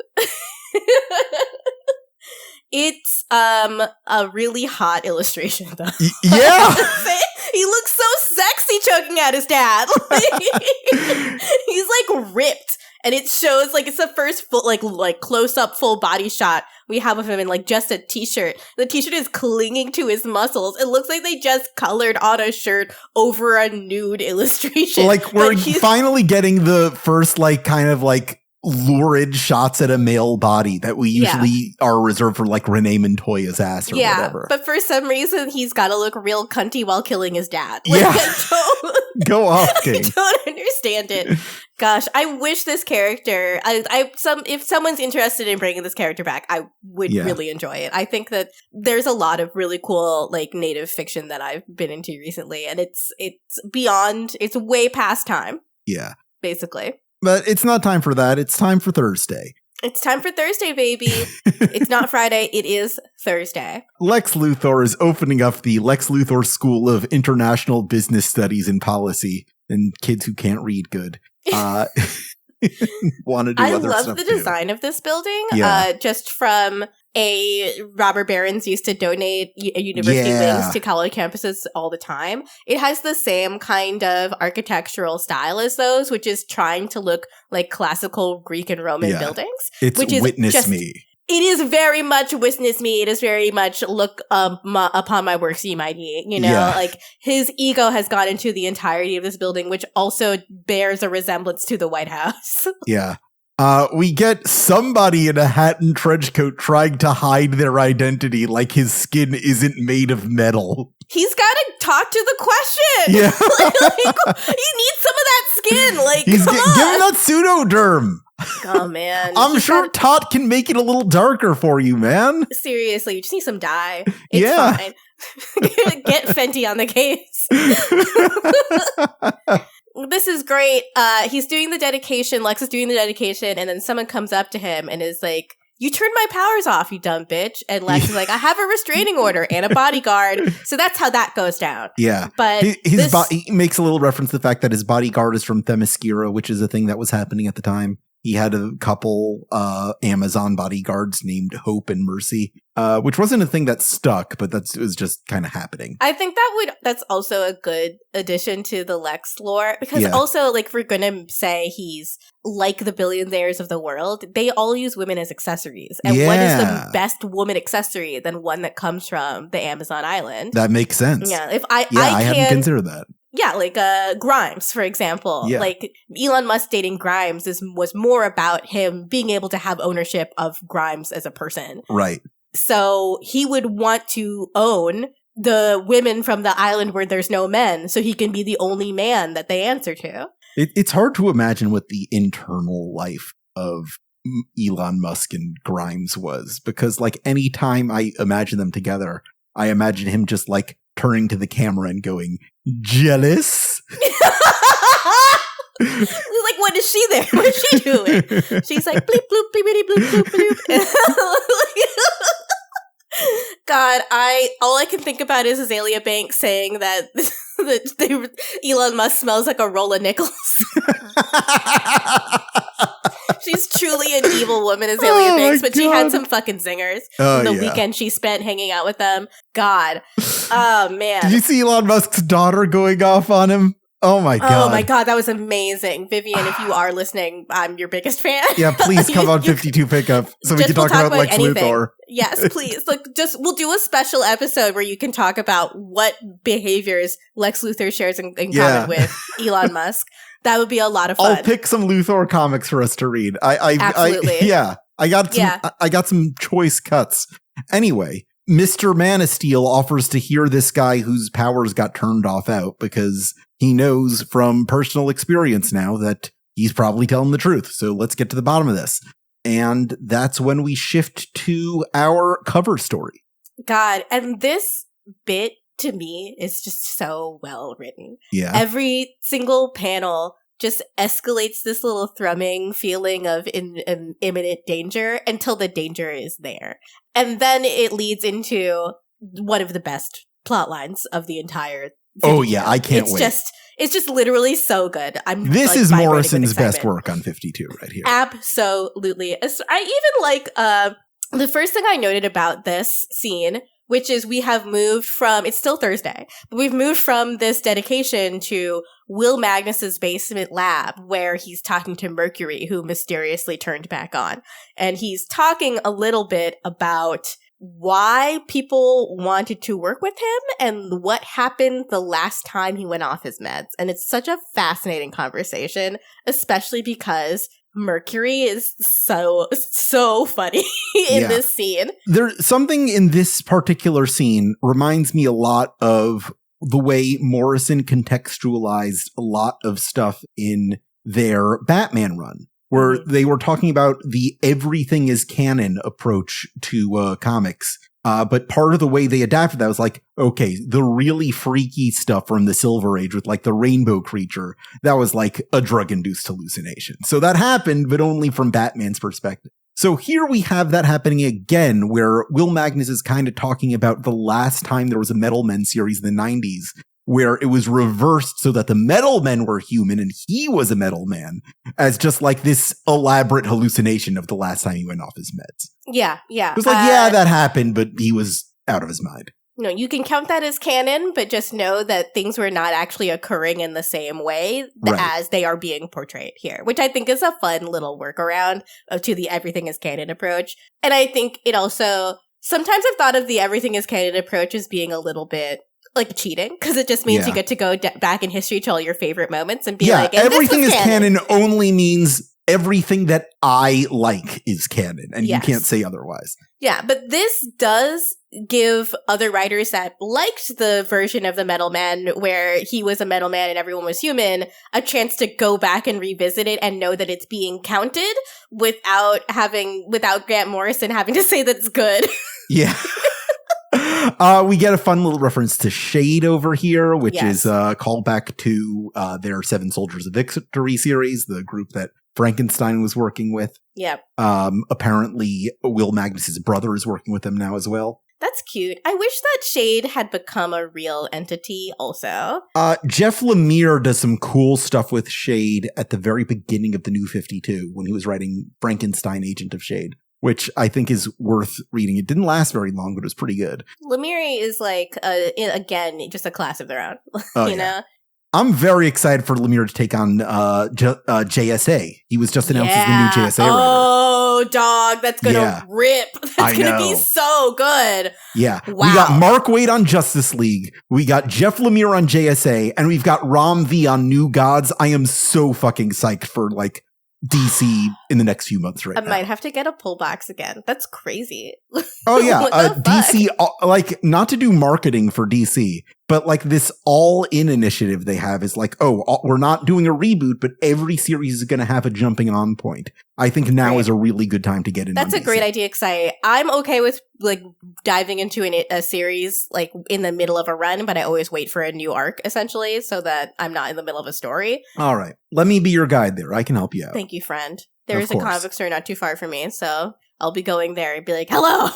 It's a really hot illustration, though. Yeah. He looks so sexy choking at his dad. He's like ripped. And it shows, like, it's the first full, like close-up full body shot we have of him in, like, just a t-shirt. The t-shirt is clinging to his muscles. It looks like they just colored on a shirt over a nude illustration. Like, we're finally getting the first, like, kind of, like, lurid shots at a male body that we usually are reserved for, like, Renee Montoya's ass or whatever. But for some reason, he's got to look real cunty while killing his dad. Like, go off, King. I don't understand it. Gosh, I wish this character. If someone's interested in bringing this character back, I would really enjoy it. I think that there's a lot of really cool, like, Native fiction that I've been into recently, and it's beyond. It's way past time. Yeah, basically. But it's not time for that. It's time for Thursday. It's time for Thursday, baby. It's not Friday. It is Thursday. Lex Luthor is opening up the Lex Luthor School of International Business Studies and Policy, and kids who can't read good want to do other stuff. I love the design of this building. Just from robber barons used to donate university wings to college campuses all the time. It has the same kind of architectural style as those, which is trying to look like classical Greek and Roman buildings. It's which is Witness Me. It is very much Witness Me. It is very much look upon my work, see my deed. You know, like his ego has gone into the entirety of this building, which also bears a resemblance to the White House. Yeah. We get somebody in a hat and trench coat trying to hide their identity like his skin isn't made of metal. He's got to talk to the question. Yeah. Like, he needs some of that skin. Like, give him that pseudoderm. Oh, man. I'm sure Tot can make it a little darker for you, man. Seriously, you just need some dye. It's fine. Get Fenty on the case. This is great. He's doing the dedication. Lex is doing the dedication, and then someone comes up to him and is like, "You turned my powers off, you dumb bitch." And Lex is like, "I have a restraining order and a bodyguard." So that's how that goes down. Yeah. But he makes a little reference to the fact that his bodyguard is from Themyscira, which is a thing that was happening at the time. He had a couple Amazon bodyguards named Hope and Mercy, which wasn't a thing that stuck, but it was just kind of happening. I think that's also a good addition to the Lex lore, because also, like, if we're gonna say he's like the billionaires of the world, they all use women as accessories. And what is the best woman accessory than one that comes from the Amazon island? That makes sense. Yeah, I hadn't considered that. Yeah, like Grimes, for example. Yeah. Like, Elon Musk dating Grimes was more about him being able to have ownership of Grimes as a person. Right. So he would want to own the women from the island where there's no men, so he can be the only man that they answer to. It's hard to imagine what the internal life of Elon Musk and Grimes was, because like anytime I imagine them together, I imagine him just like turning to the camera and going, jealous? Like, what is she there? What is she doing? She's like, bleep, bloop, bleepity, bloop, bloop, bloop. God, all I can think about is Azalea Banks saying that Elon Musk smells like a roll of nickels. She's truly an evil woman, Azalea Banks, but she had some fucking zingers from the weekend she spent hanging out with them. God. Oh, man. Did you see Elon Musk's daughter going off on him? Oh my God. Oh my God, that was amazing. Vivian, if you are listening, I'm your biggest fan. Yeah, please come on 52 Pickup so we can talk about Lex Luthor. Yes, please. Like, we'll do a special episode where you can talk about what behaviors Lex Luthor shares in common with Elon Musk. That would be a lot of fun. I'll pick some Luthor comics for us to read. Absolutely. I got some choice cuts. Anyway, Mr. Man of Steel offers to hear this guy whose powers got turned off out because he knows from personal experience now that he's probably telling the truth. So let's get to the bottom of this. And that's when we shift to our cover story. God, and this bit to me is just so well written. Yeah. Every single panel just escalates this little thrumming feeling of imminent danger until the danger is there. And then it leads into one of the best plot lines of the entire video. Oh yeah, I can't wait. It's just literally so good. This is Morrison's best work on 52 right here. Absolutely. I even like the first thing I noted about this scene, which is we have moved from, it's still Thursday, but we've moved from this dedication to Will Magnus's basement lab where he's talking to Mercury, who mysteriously turned back on. And he's talking a little bit about why people wanted to work with him and what happened the last time he went off his meds. And it's such a fascinating conversation, especially because Mercury is so funny in this scene. There's something in this particular scene reminds me a lot of the way Morrison contextualized a lot of stuff in their Batman run, where they were talking about the everything is canon approach to comics. But part of the way they adapted that was like, okay, the really freaky stuff from the Silver Age with like the rainbow creature, that was like a drug-induced hallucination. So that happened, but only from Batman's perspective. So here we have that happening again, where Will Magnus is kind of talking about the last time there was a Metal Men series in the 90s, where it was reversed so that the Metal Men were human and he was a Metal Man, as just like this elaborate hallucination of the last time he went off his meds. Yeah. It was like, that happened, but he was out of his mind. No, you can count that as canon, but just know that things were not actually occurring in the same way as they are being portrayed here, which I think is a fun little workaround to the everything is canon approach. And I think it also, sometimes I've thought of the everything is canon approach as being a little bit like cheating, because it just means you get to go back in history to all your favorite moments and be like, everything is canon only means everything that I like is canon, and you can't say otherwise. Yeah, but this does give other writers that liked the version of the Metal Man where he was a Metal Man and everyone was human a chance to go back and revisit it and know that it's being counted without Grant Morrison having to say that it's good. Yeah. We get a fun little reference to Shade over here, which is a callback to their Seven Soldiers of Victory series, the group that Frankenstein was working with. Yep. Apparently, Will Magnus's brother is working with them now as well. That's cute. I wish that Shade had become a real entity also. Jeff Lemire does some cool stuff with Shade at the very beginning of the New 52 when he was writing Frankenstein, Agent of Shade, which I think is worth reading. It didn't last very long, but it was pretty good. Lemire is like, again, just a class of their own, you know? I'm very excited for Lemire to take on JSA. He was just announced as the new JSA writer. Oh, dog, that's going to rip. That's going to be so good. Yeah. Wow. We got Mark Waid on Justice League. We got Jeff Lemire on JSA. And we've got Ram V on New Gods. I am so fucking psyched for, like, DC in the next few months now. I might have to get a pull box again. That's crazy. Oh, yeah. DC, like, not to do marketing for DC, But like this all-in initiative they have is like, we're not doing a reboot, but every series is going to have a jumping on point. I think now is a really good time to get in. That's a great idea, because I'm okay with like diving into a series like in the middle of a run, but I always wait for a new arc essentially so that I'm not in the middle of a story. All right. Let me be your guide there. I can help you out. Thank you, friend. There is a comic book store not too far from me, so I'll be going there and be like, hello.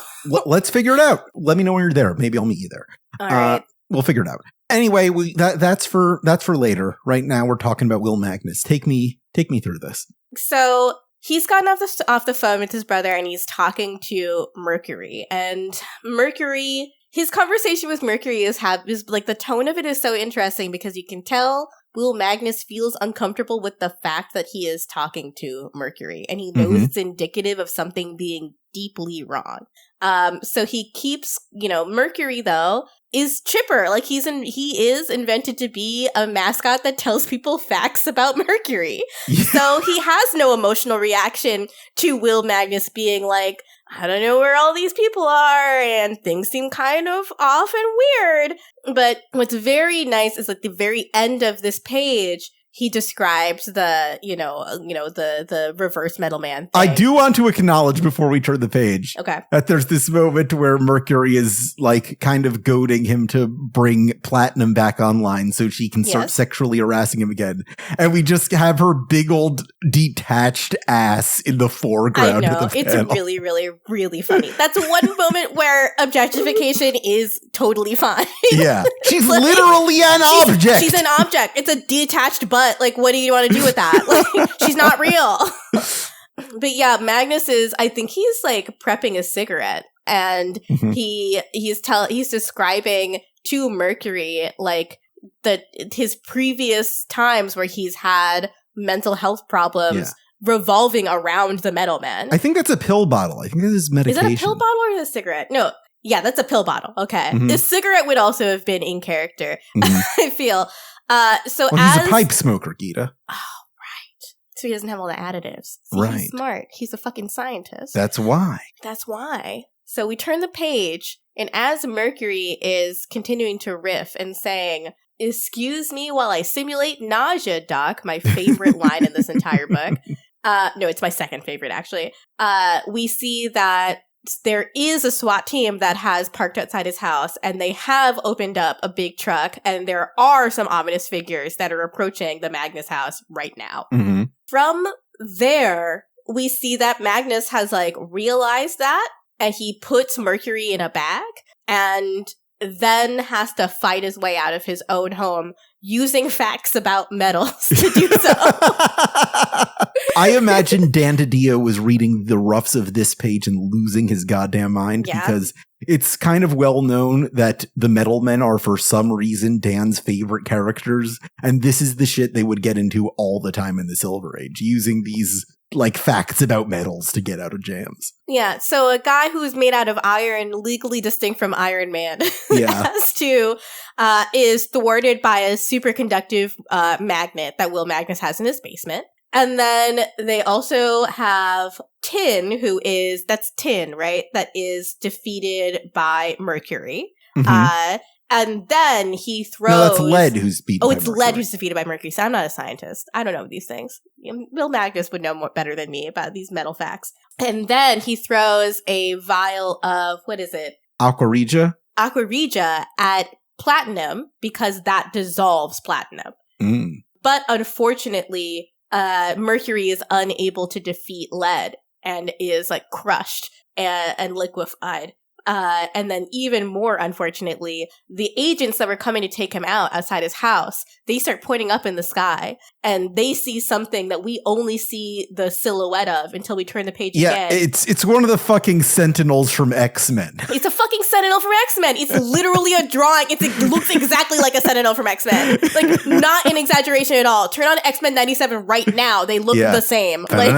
Let's figure it out. Let me know when you're there. Maybe I'll meet you there. All right. We'll figure it out. Anyway, that's for later. Right now, we're talking about Will Magnus. Take me through this. So he's gotten off the phone with his brother, and he's talking to Mercury. And Mercury, his conversation with Mercury is like the tone of it is so interesting because you can tell Will Magnus feels uncomfortable with the fact that he is talking to Mercury, and he knows it's indicative of something being deeply wrong. So he keeps, Mercury though is chipper. Like he is invented to be a mascot that tells people facts about Mercury. Yeah. So he has no emotional reaction to Will Magnus being like, I don't know where all these people are, and things seem kind of off and weird. But what's very nice is like the very end of this page, he describes the reverse metal man thing. I do want to acknowledge before we turn the page that there's this moment where Mercury is like kind of goading him to bring Platinum back online so she can start sexually harassing him again. And we just have her big old detached ass in the foreground. I know. It's really, really, really funny. That's one moment where objectification is totally fine. Yeah. She's literally an object. She's an object. It's a detached butt. Like, what do you want to do with that? Like, she's not real. But yeah, Magnus I think he's like prepping a cigarette, and he's describing to Mercury like his previous times where he's had mental health problems revolving around the metal man. I think that's a pill bottle. I think this is medication. Is that a pill bottle or is it a cigarette? No. Yeah, that's a pill bottle. Okay. This cigarette would also have been in character, I feel. He's a pipe smoker, Gita. Oh, right. So he doesn't have all the additives. See, right. He's smart. He's a fucking scientist. That's why. So we turn the page, and as Mercury is continuing to riff and saying, "Excuse me while I simulate nausea, Doc," my favorite line in this entire book. No, it's my second favorite, actually. We see that there is a SWAT team that has parked outside his house, and they have opened up a big truck, and there are some ominous figures that are approaching the Magnus house right now. From there, we see that Magnus has like realized that, and he puts Mercury in a bag and then has to fight his way out of his own home using facts about metals to do so. I imagine Dan DiDio was reading the roughs of this page and losing his goddamn mind because it's kind of well known that the metal men are for some reason Dan's favorite characters. And this is the shit they would get into all the time in the Silver Age, using these like facts about metals to get out of jams. Yeah, so a guy who's made out of iron, legally distinct from Iron Man, is thwarted by a superconductive magnet that Will Magnus has in his basement. And then they also have Tin, that's Tin, right? That is defeated by Mercury. And then he throws... No, that's Lead who's beaten by Mercury. Oh, it's Lead who's defeated by Mercury. So I'm not a scientist. I don't know these things. Will Magnus would know better than me about these metal facts. And then he throws a vial of, what is it? Aqua Regia at Platinum because that dissolves Platinum. But unfortunately, Mercury is unable to defeat Lead and is like crushed and liquefied. And then even more unfortunately, the agents that were coming to take him out outside his house, they start pointing up in the sky and they see something that we only see the silhouette of until we turn the page again. Yeah, it's one of the fucking Sentinels from X-Men. It's a fucking Sentinel from X-Men. It's literally a drawing. It looks exactly like a Sentinel from X-Men. Like, not an exaggeration at all. Turn on X-Men 97 right now. They look the same. Like,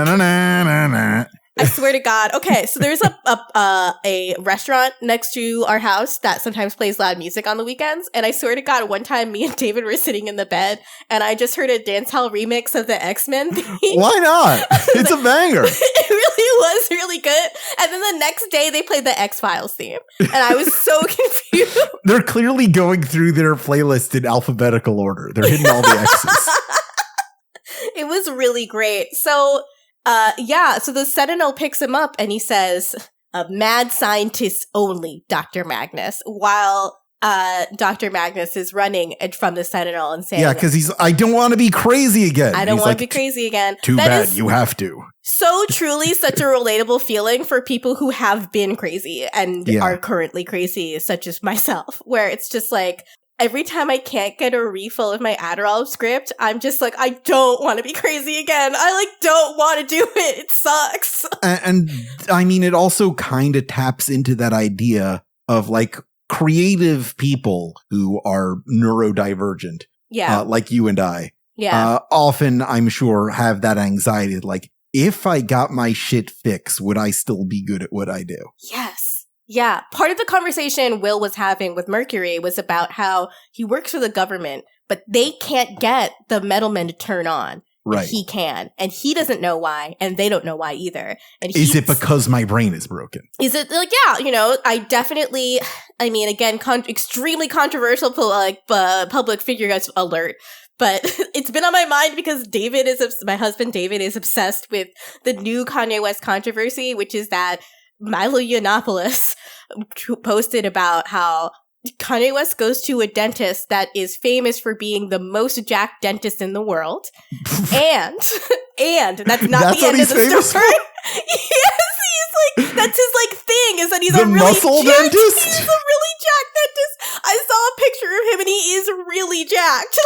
I swear to God. Okay, so there's a restaurant next to our house that sometimes plays loud music on the weekends. And I swear to God, one time me and David were sitting in the bed and I just heard a dancehall remix of the X-Men theme. Why not? It's a banger. It really really was really good. And then the next day they played the X-Files theme. And I was so confused. They're clearly going through their playlist in alphabetical order. They're hitting all the X's. It was really great. So, so the Sentinel picks him up and he says, mad scientists only, Dr. Magnus, while Dr. Magnus is running from the Sentinel and saying, yeah, because I don't want to be crazy again. I don't want to be crazy again. Too bad, you have to. So truly such a relatable feeling for people who have been crazy and are currently crazy, such as myself, where it's just like, every time I can't get a refill of my Adderall script, I'm just like, I don't want to be crazy again. I don't want to do it. It sucks. And I mean, it also kind of taps into that idea of creative people who are neurodivergent. Yeah. Like you and I. Yeah. Often, I'm sure, have that anxiety. If I got my shit fixed, would I still be good at what I do? Yes. Yeah, part of the conversation Will was having with Mercury was about how he works for the government, but they can't get the metalmen to turn on. Right. He can, and he doesn't know why, and they don't know why either. And is it because my brain is broken? Is it I definitely, again, extremely controversial, public figure alert. But it's been on my mind because my husband David is obsessed with the new Kanye West controversy, which is that Milo Yiannopoulos posted about how Kanye West goes to a dentist that is famous for being the most jacked dentist in the world. and that's not the end of the story. Yes, that's his thing, is that he's a really muscle dentist. He's a really jacked dentist. I saw a picture of him and he is really jacked.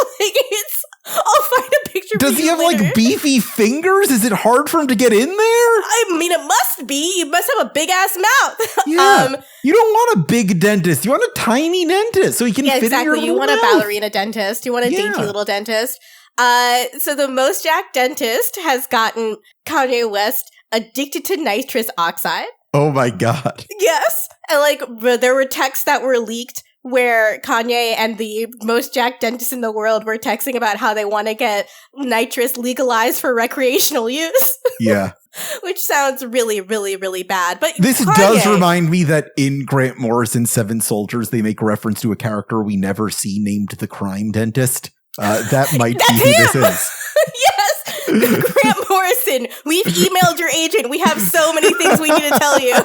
I'll find a picture. Does he have beefy fingers? Is it hard for him to get in there? It must be. You must have a big ass mouth. Yeah. You don't want a big dentist. You want a tiny dentist so he can fit in your You want mouth. a ballerina dentist. You want a dainty little dentist. So the most jacked dentist has gotten Kanye West addicted to nitrous oxide. Oh my God. Yes. And there were texts that were leaked where Kanye and the most jacked dentists in the world were texting about how they want to get nitrous legalized for recreational use. Yeah. Which sounds really, really, really bad. But this does remind me that in Grant Morrison's Seven Soldiers, they make reference to a character we never see named the Crime Dentist. That might be who this is. Yes, Grant Morrison, we've emailed your agent. We have so many things we need to tell you.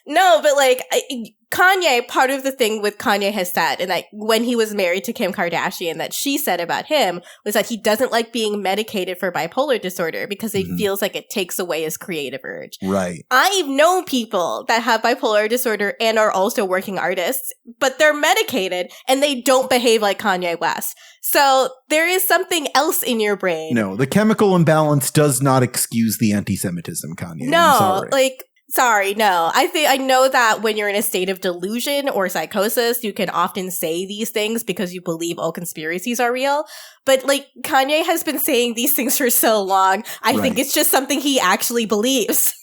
No, but Kanye, part of the thing with Kanye has said, and when he was married to Kim Kardashian, that she said about him was that he doesn't like being medicated for bipolar disorder because he feels like it takes away his creative urge. Right. I've known people that have bipolar disorder and are also working artists, but they're medicated and they don't behave like Kanye West. So there is something else in your brain. No, the chemical imbalance does not excuse the anti-Semitism, Kanye. No, I'm sorry. Sorry, no. I know that when you're in a state of delusion or psychosis, you can often say these things because you believe all conspiracies are real. But Kanye has been saying these things for so long. I think it's just something he actually believes.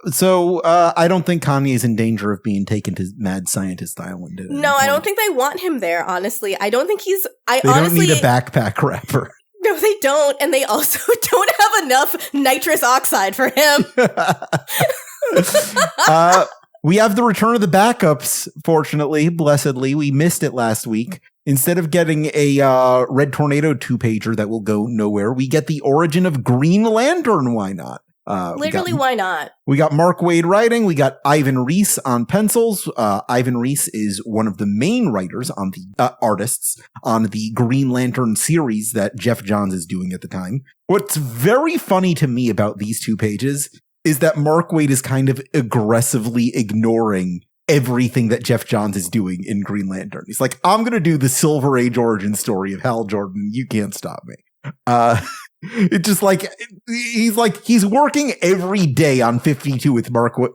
So I don't think Kanye is in danger of being taken to Mad Scientist Island. No, I don't think they want him there, honestly. I don't think he's... They don't need a backpack rapper. No, they don't. And they also don't have enough nitrous oxide for him. We have the return of the backups, fortunately, blessedly. We missed it last week. Instead of getting a Red Tornado 2-pager that will go nowhere, we get the origin of Green Lantern. Why not? Why not? We got Mark Waid writing. We got Ivan Reis on pencils. Ivan Reis is one of the main writers on the artists on the Green Lantern series that Jeff Johns is doing at the time. What's very funny to me about these 2 pages is that Mark Waid is kind of aggressively ignoring everything that Jeff Johns is doing in Green Lantern. He's like, I'm going to do the Silver Age origin story of Hal Jordan. You can't stop me. It's just he's working every day on 52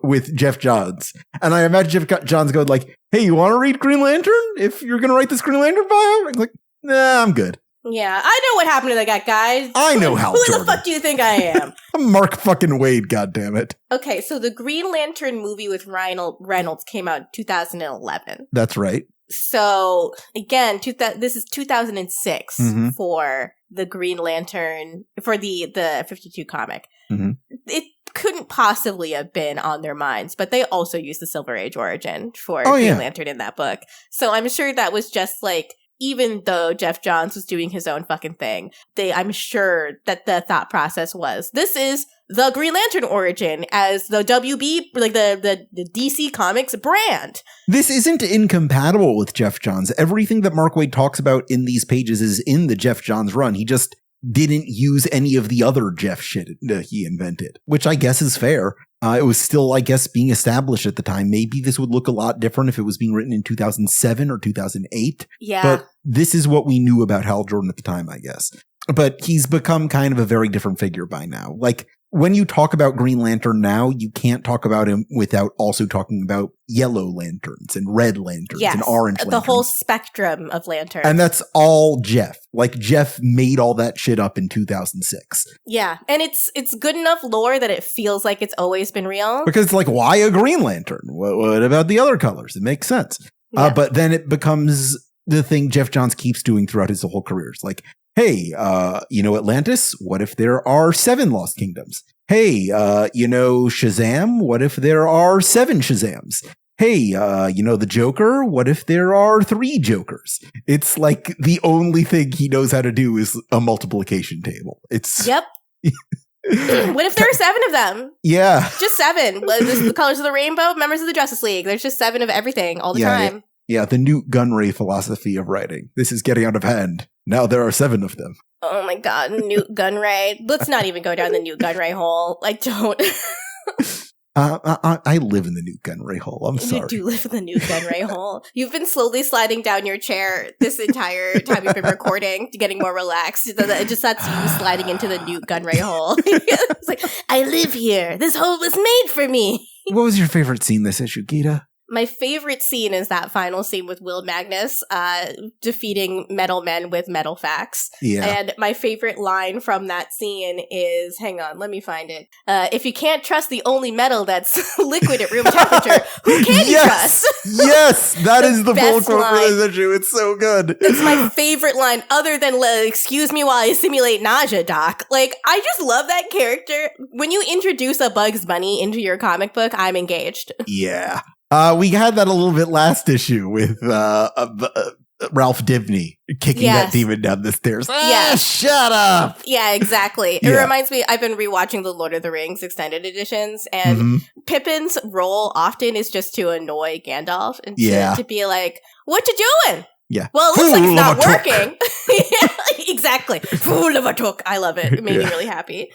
with Jeff Johns. And I imagine Jeff Johns going hey, you want to read Green Lantern? If you're going to write this Green Lantern bio? I'm nah, I'm good. Yeah, I know what happened to that guy. I know Hal Jordan. Who the fuck do you think I am? I'm Mark fucking Waid, goddammit. Okay, so the Green Lantern movie with Ryan Reynolds came out in 2011. That's right. So, again, this is 2006 for the Green Lantern, for the 52 comic. Mm-hmm. it couldn't possibly have been on their minds, but they also used the Silver Age origin for Green Lantern in that book. So I'm sure that was just like, even though Geoff Johns was doing his own fucking thing, I'm sure that the thought process was, this is the Green Lantern origin as the WB, like the DC Comics brand. This isn't incompatible with Geoff Johns. Everything that Mark Waid talks about in these pages is in the Geoff Johns run. He just didn't use any of the other Jeff shit he invented, which I guess is fair. It was still, I guess, being established at the time. Maybe this would look a lot different if it was being written in 2007 or 2008. Yeah. But this is what we knew about Hal Jordan at the time, I guess. But he's become kind of a very different figure by now. Like, when you talk about Green Lantern now, you can't talk about him without also talking about yellow lanterns and red lanterns and orange lanterns. The whole spectrum of lanterns. And that's all Jeff. Like, Jeff made all that shit up in 2006. Yeah. And it's good enough lore that it feels like it's always been real. Because, like, why a Green Lantern? What about the other colors? It makes sense. Yeah. But then it becomes the thing Geoff Johns keeps doing throughout his whole career. It's like, hey, Atlantis, what if there are 7 Lost Kingdoms? Hey, Shazam, what if there are 7 Shazams? Hey, the Joker, what if there are 3 Jokers? It's like the only thing he knows how to do is a multiplication table. Yep. What if there are 7 of them? Yeah. Just 7. The colors of the rainbow, members of the Justice League. There's just 7 of everything all the time. Yeah, the Nute Gunray philosophy of writing. This is getting out of hand. Now there are 7 of them. Oh my god, Nute Gunray. Let's not even go down the Nute Gunray hole. Like, don't. I live in the Nute Gunray hole. I'm sorry. You do live in the Nute Gunray hole. You've been slowly sliding down your chair this entire time you've been recording, getting more relaxed. That's you sliding into the Nute Gunray hole. It's like, I live here. This hole was made for me. What was your favorite scene this issue, Gita? My favorite scene is that final scene with Will Magnus defeating metal men with metal facts. Yeah. And my favorite line from that scene is, hang on, let me find it. If you can't trust the only metal that's liquid at room temperature, who can you trust? Yes, that is the full quote line. for this issue. It's so good. It's my favorite line, other than, excuse me while I simulate nausea, Doc. Like, I just love that character. When you introduce a Bugs Bunny into your comic book, I'm engaged. Yeah. We had that a little bit last issue with Ralph Dibny kicking that demon down the stairs. Shut up! Yeah, exactly. It reminds me, I've been rewatching the Lord of the Rings extended editions, and Pippin's role often is just to annoy Gandalf and to be like, what you doing? Yeah. Well, it looks like it's not working. Yeah, exactly. Fool of a took. I love it. It made me really happy.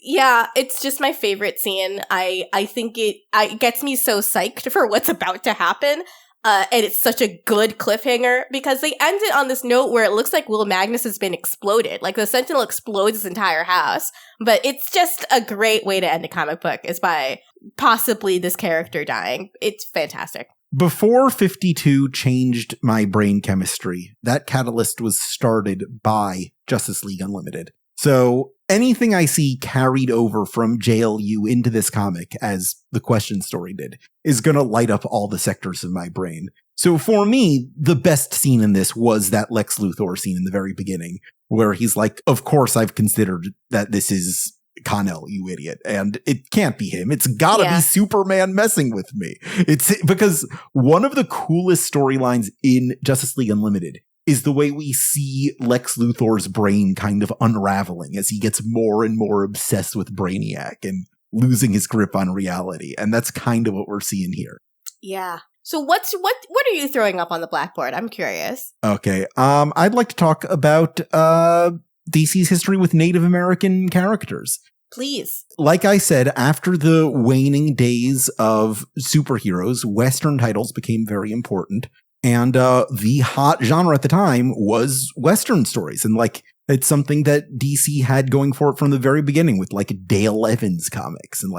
Yeah, it's just my favorite scene. I think it gets me so psyched for what's about to happen. And it's such a good cliffhanger because they end it on this note where it looks like Will Magnus has been exploded. Like the Sentinel explodes his entire house. But it's just a great way to end a comic book is by possibly this character dying. It's fantastic. Before 52 changed my brain chemistry, that catalyst was started by Justice League Unlimited. So anything I see carried over from JLU into this comic, as the Question story did, is going to light up all the sectors of my brain. So for me, the best scene in this was that Lex Luthor scene in the very beginning, where he's like, of course I've considered that this is Connell, you idiot. And it can't be him. It's gotta be Superman messing with me. It's because one of the coolest storylines in Justice League Unlimited is the way we see Lex Luthor's brain kind of unraveling as he gets more and more obsessed with Brainiac and losing his grip on reality. And that's kind of what we're seeing here. Yeah. So what are you throwing up on the Blackboard? I'm curious. Okay. I'd like to talk about DC's history with Native American characters. Please. Like I said, after the waning days of superheroes, Western titles became very important. And the hot genre at the time was Western stories. And it's something that DC had going for it from the very beginning with Dale Evans comics and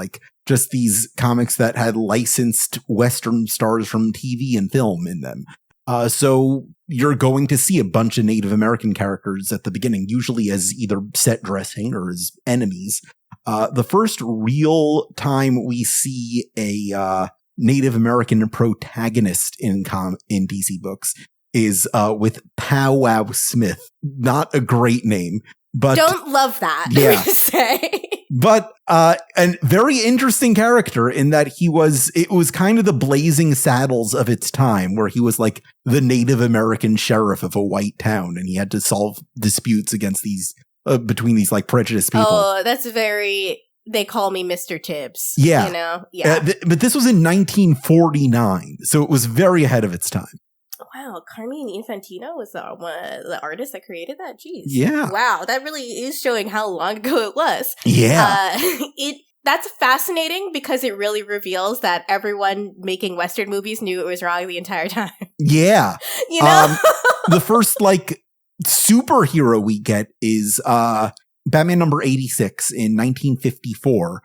just these comics that had licensed Western stars from TV and film in them. So you're going to see a bunch of Native American characters at the beginning, usually as either set dressing or as enemies. The first real time we see a Native American protagonist in DC books is with Pow Wow Smith. Not a great name, but don't love that. Yeah. Say. But a very interesting character in that it was kind of the Blazing Saddles of its time, where he was like the Native American sheriff of a white town, and he had to solve disputes against these between these like prejudiced people. Oh, that's very. They call me Mr. Tibbs. Yeah, you know, yeah. But this was in 1949, so it was very ahead of its time. Wow, Carmine Infantino was the artist that created that? Jeez. Yeah. Wow, that really is showing how long ago it was. Yeah. That's fascinating because it really reveals that everyone making Western movies knew it was wrong the entire time. Yeah. You know? The first, like, superhero we get is Batman number 86 in 1954.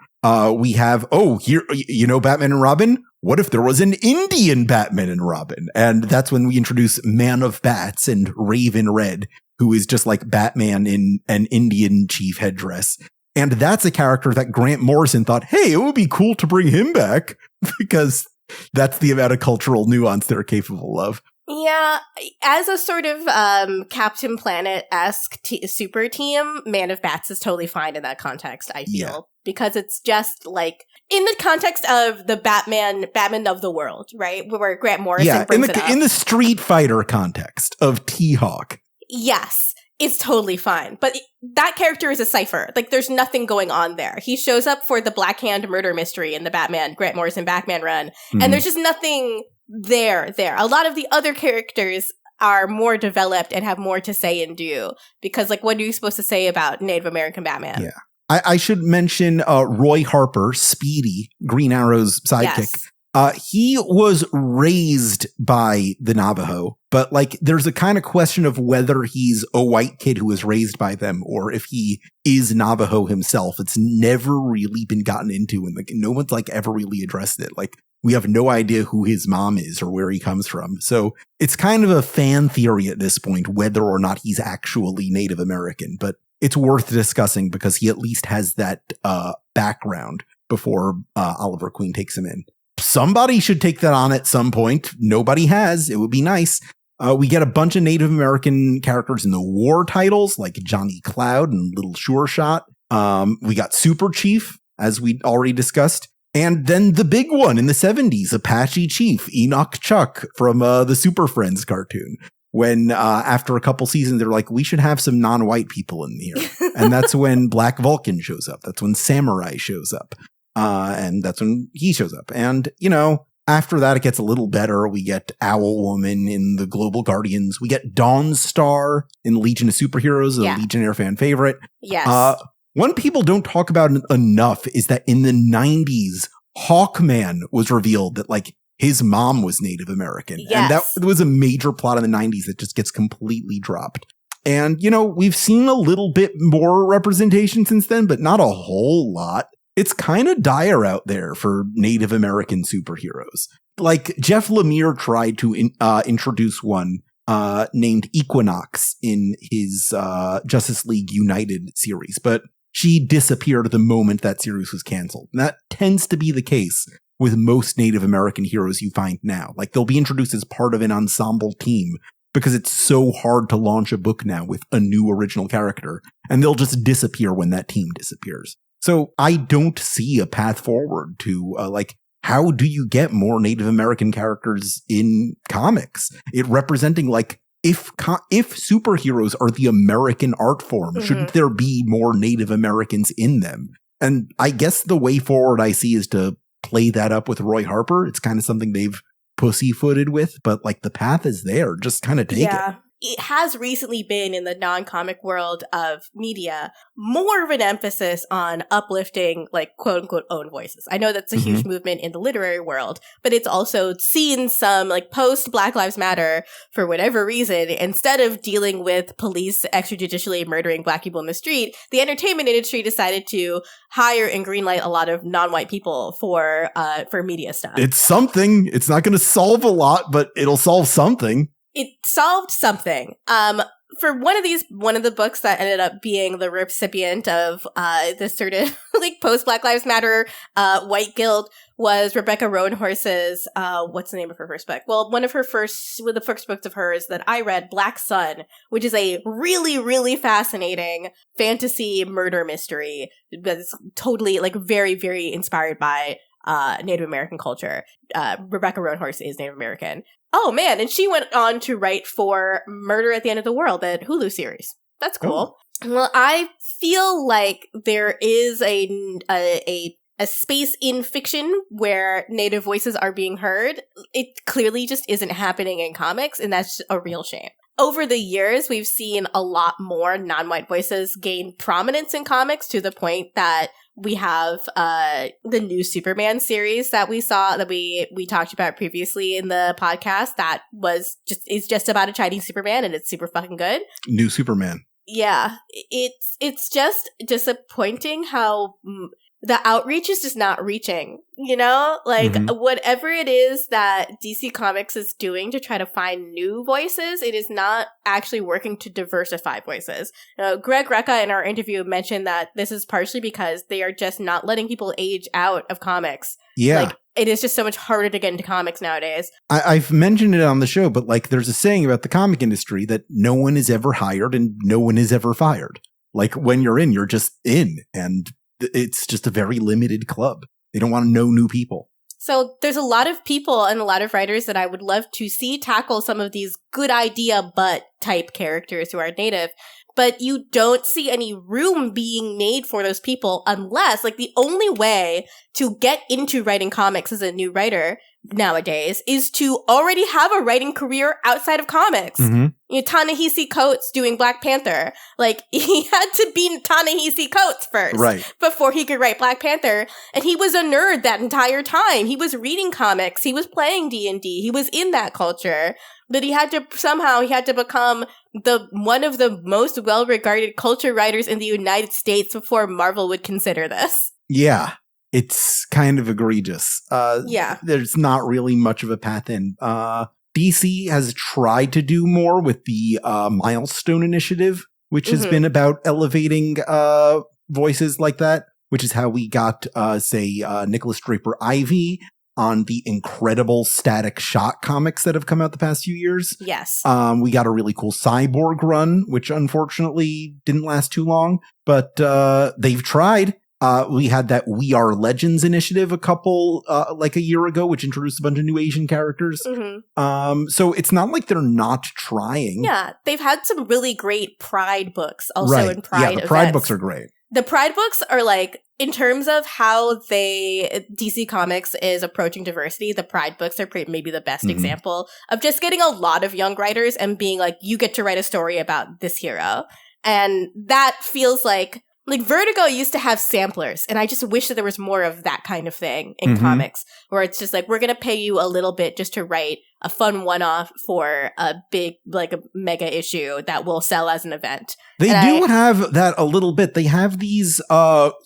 We have, here, you know, Batman and Robin? What if there was an Indian Batman and Robin? And that's when we introduce Man of Bats and Raven Red, who is just like Batman in an Indian chief headdress. And that's a character that Grant Morrison thought, hey, it would be cool to bring him back, because that's the amount of cultural nuance they're capable of. Yeah, as a sort of Captain Planet-esque super team, Man of Bats is totally fine in that context, I feel. Yeah. Because it's just like, in the context of the Batman of the world, right? Where Grant Morrison brings it up. In the Street Fighter context of T-Hawk. Yes, it's totally fine. But that character is a cipher. Like, there's nothing going on there. He shows up for the Black Hand murder mystery in the Grant Morrison Batman run, and there's just nothing there. A lot of the other characters are more developed and have more to say and do, because, like, what are you supposed to say about Native American Batman? Yeah. I should mention Roy Harper, Speedy, Green Arrow's sidekick. Yes. He was raised by the Navajo, but like there's a kind of question of whether he's a white kid who was raised by them or if he is Navajo himself. It's never really been gotten into, and like no one's like ever really addressed it. Like we have no idea who his mom is or where he comes from. So it's kind of a fan theory at this point whether or not he's actually Native American, but it's worth discussing because he at least has that background before Oliver Queen takes him in. Somebody should take that on at some point. Nobody has. It would be nice. We get a bunch of Native American characters in the war titles, like Johnny Cloud and Little Sure Shot. We got Super Chief, as we already discussed. And then the big one in the 70s, Apache Chief, Enoch Chuck from the Super Friends cartoon. When after a couple seasons, they're like, we should have some non-white people in here. And that's when Black Vulcan shows up. That's when Samurai shows up. And that's when he shows up. And, you know, after that, it gets a little better. We get Owl Woman in the Global Guardians. We get Dawn Star in Legion of Superheroes, a Legionnaire fan favorite. Yes. One people don't talk about enough is that in the 90s, Hawkman was revealed that, like, his mom was Native American. Yes. And that was a major plot in the 90s that just gets completely dropped. And, you know, we've seen a little bit more representation since then, but not a whole lot. It's kind of dire out there for Native American superheroes. Like, Jeff Lemire tried to introduce one named Equinox in his Justice League United series, but she disappeared the moment that series was canceled. And that tends to be the case with most Native American heroes you find now. Like, they'll be introduced as part of an ensemble team because it's so hard to launch a book now with a new original character, and they'll just disappear when that team disappears. So I don't see a path forward to, like, how do you get more Native American characters in comics? It representing, like, if superheroes are the American art form, shouldn't there be more Native Americans in them? And I guess the way forward I see is to play that up with Roy Harper. It's kind of something they've pussyfooted with, but like the path is there. Just kind of take it. It has recently been in the non-comic world of media more of an emphasis on uplifting, like, quote unquote own voices. I know that's a huge movement in the literary world, but it's also seen some, like, post Black Lives Matter, for whatever reason, instead of dealing with police extrajudicially murdering Black people in the street, the entertainment industry decided to hire and greenlight a lot of non-white people for media stuff. It's something. It's not going to solve a lot, but it'll solve something. It solved something. for one of the books that ended up being the recipient of this sort of like post Black Lives Matter white guilt was Rebecca Roanhorse's what's the name of her first book? Well, one of the first books of hers that I read, Black Sun, which is a really, really fascinating fantasy murder mystery that's totally like very, very inspired by Native American culture. Rebecca Roanhorse is Native American. Oh man, and she went on to write for Murder at the End of the World, that Hulu series. That's cool. Oh. Well, I feel like there is a space in fiction where Native voices are being heard. It clearly just isn't happening in comics, and that's a real shame. Over the years, we've seen a lot more non-white voices gain prominence in comics to the point that we have the new Superman series that we saw, that we talked about previously in the podcast, that is just about a Chinese Superman, and it's super fucking good. New Superman. Yeah. It's just disappointing how the outreach is just not reaching, you know? Like, whatever it is that DC Comics is doing to try to find new voices, it is not actually working to diversify voices. Greg Rucka in our interview mentioned that this is partially because they are just not letting people age out of comics. Yeah. Like, it is just so much harder to get into comics nowadays. I've mentioned it on the show, but like, there's a saying about the comic industry that no one is ever hired and no one is ever fired. Like, when you're in, you're just in, and it's just a very limited club. They don't want to know new people. So there's a lot of people and a lot of writers that I would love to see tackle some of these good idea but type characters who are native. But you don't see any room being made for those people unless, like, the only way to get into writing comics as a new writer nowadays is to already have a writing career outside of comics. You know, Ta-Nehisi Coates doing Black Panther. Like, he had to be Ta-Nehisi Coates first before he could write Black Panther. And he was a nerd that entire time. He was reading comics. He was playing D&D. He was in that culture. But he had to become one of the most well-regarded culture writers in the United States before Marvel would consider this. Yeah. It's kind of egregious. There's not really much of a path in. DC has tried to do more with the Milestone Initiative, which has been about elevating voices like that, which is how we got, Nicholas Draper Ivy on the incredible Static Shock comics that have come out the past few years. Yes. We got a really cool Cyborg run, which unfortunately didn't last too long, but they've tried. We had that We Are Legends initiative a year ago, which introduced a bunch of new Asian characters. So it's not like they're not trying. Yeah, they've had some really great Pride books also in Pride events. Yeah, the Pride books are great. The Pride books are like, in terms of how DC Comics is approaching diversity, the Pride books are maybe the best example of just getting a lot of young writers and being like, you get to write a story about this hero. And that feels like Vertigo used to have samplers, and I just wish that there was more of that kind of thing in comics, where it's just like, we're going to pay you a little bit just to write a fun one-off for a big, like a mega issue that will sell as an event. They have that a little bit. They have these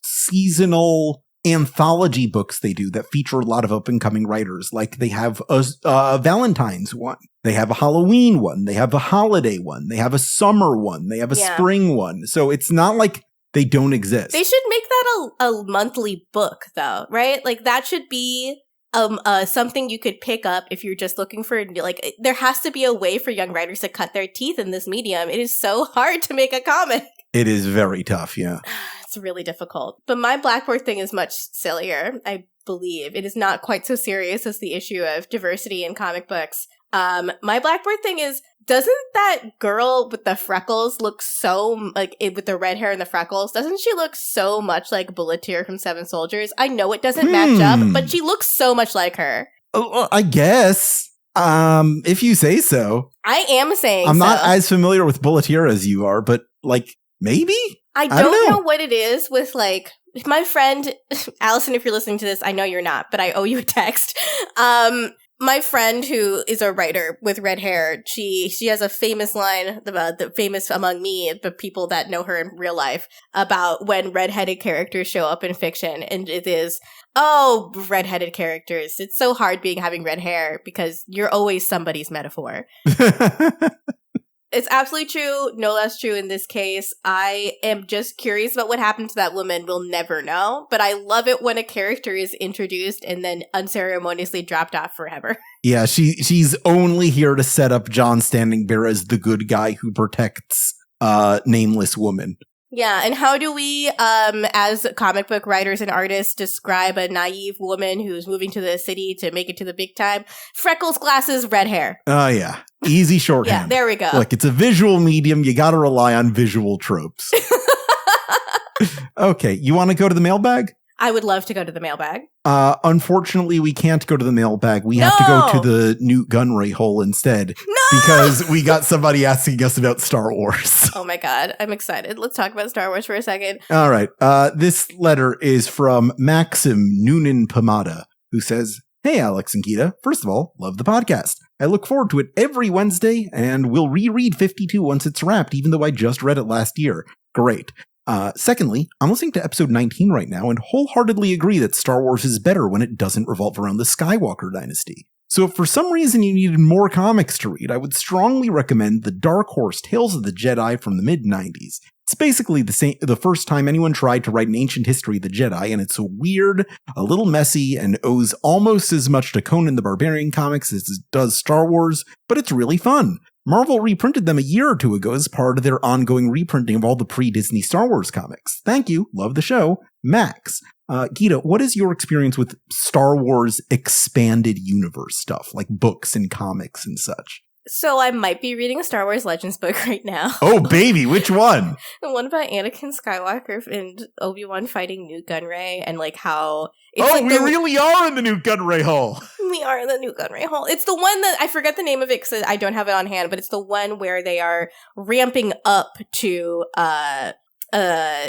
seasonal anthology books they do that feature a lot of up-and-coming writers. Like, they have a Valentine's one. They have a Halloween one. They have a holiday one. They have a summer one. They have a spring one. So it's not like they don't exist. They should make that a monthly book, though, right? Like, that should be something you could pick up if you're just looking for, like, there has to be a way for young writers to cut their teeth in this medium. It is so hard to make a comic. It is very tough, yeah. It's really difficult. But my Blackboard thing is much sillier, I believe. It is not quite so serious as the issue of diversity in comic books. My Blackboard thing is, doesn't that girl with the freckles look so, like, with the red hair and the freckles, doesn't she look so much like Bulleteer from Seven Soldiers? I know it doesn't match up, but she looks so much like her. Oh, I guess. If you say so. I am saying I'm not as familiar with Bulleteer as you are, but, like, maybe? I don't know what it is with, like, my friend, Allison, if you're listening to this, I know you're not, but I owe you a text. My friend who is a writer with red hair, she has a famous line, the famous among me, the people that know her in real life, about when redheaded characters show up in fiction. And it is, oh, redheaded characters. It's so hard having red hair because you're always somebody's metaphor. It's absolutely true, no less true in this case. I am just curious about what happened to that woman. We'll never know, but I love it when a character is introduced and then unceremoniously dropped off forever. Yeah, she's only here to set up John Standing Bear as the good guy who protects nameless woman. Yeah, and how do we, as comic book writers and artists, describe a naive woman who's moving to the city to make it to the big time? Freckles, glasses, red hair. Oh, yeah. Easy shorthand. Yeah, there we go. Look, it's a visual medium. You got to rely on visual tropes. Okay, you want to go to the mailbag? I would love to go to the mailbag. Unfortunately, we can't go to the mailbag. We have to go to the Nute Gunray Hole instead. No! Because we got somebody asking us about Star Wars. Oh my god, I'm excited. Let's talk about Star Wars for a second. All right. This letter is from Maxim Noonan Pomada, who says, "Hey, Alex and Gita. First of all, love the podcast. I look forward to it every Wednesday, and will reread 52 once it's wrapped, even though I just read it last year. Great. Secondly, I'm listening to episode 19 right now and wholeheartedly agree that Star Wars is better when it doesn't revolve around the Skywalker dynasty. So if for some reason you needed more comics to read, I would strongly recommend the Dark Horse Tales of the Jedi from the mid-90s. It's basically the first time anyone tried to write an ancient history of the Jedi, and it's weird, a little messy, and owes almost as much to Conan the Barbarian comics as it does Star Wars, but it's really fun. Marvel reprinted them a year or two ago as part of their ongoing reprinting of all the pre-Disney Star Wars comics. Thank you. Love the show. Max. Gita, what is your experience with Star Wars expanded universe stuff, like books and comics and such? So I might be reading a Star Wars Legends book right now. Oh, baby, which one? The one about Anakin Skywalker and Obi-Wan fighting Nute Gunray and like how... we really are in the Nute Gunray Hole. We are in the Nute Gunray Hole. It's the one that, I forget the name of it because I don't have it on hand, but it's the one where they are ramping up to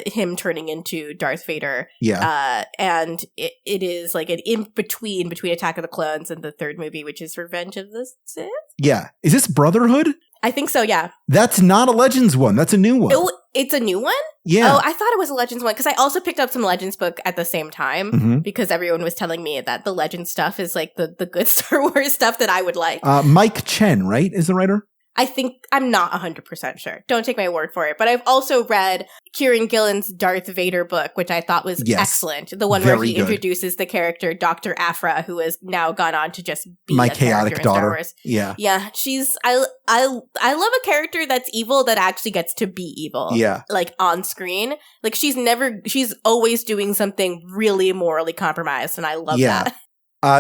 him turning into Darth Vader. Yeah. And it is like an in-between between Attack of the Clones and the third movie, which is Revenge of the Sith? Yeah. Is this Brotherhood? I think so, yeah. That's not a Legends one. That's a new one. It's a new one? Yeah. Oh, I thought it was a Legends one because I also picked up some Legends book at the same time because everyone was telling me that the Legends stuff is like the good Star Wars stuff that I would like. Mike Chen, right, is the writer? I think, I'm not 100% sure. Don't take my word for it. But I've also read Kieran Gillen's Darth Vader book, which I thought was excellent. The one where he introduces the character Dr. Afra, who has now gone on to just be my a chaotic character daughter. in Star Wars. Yeah. Yeah, I love a character that's evil that actually gets to be evil. Yeah. Like on screen. Like she's always doing something really morally compromised, and I love that.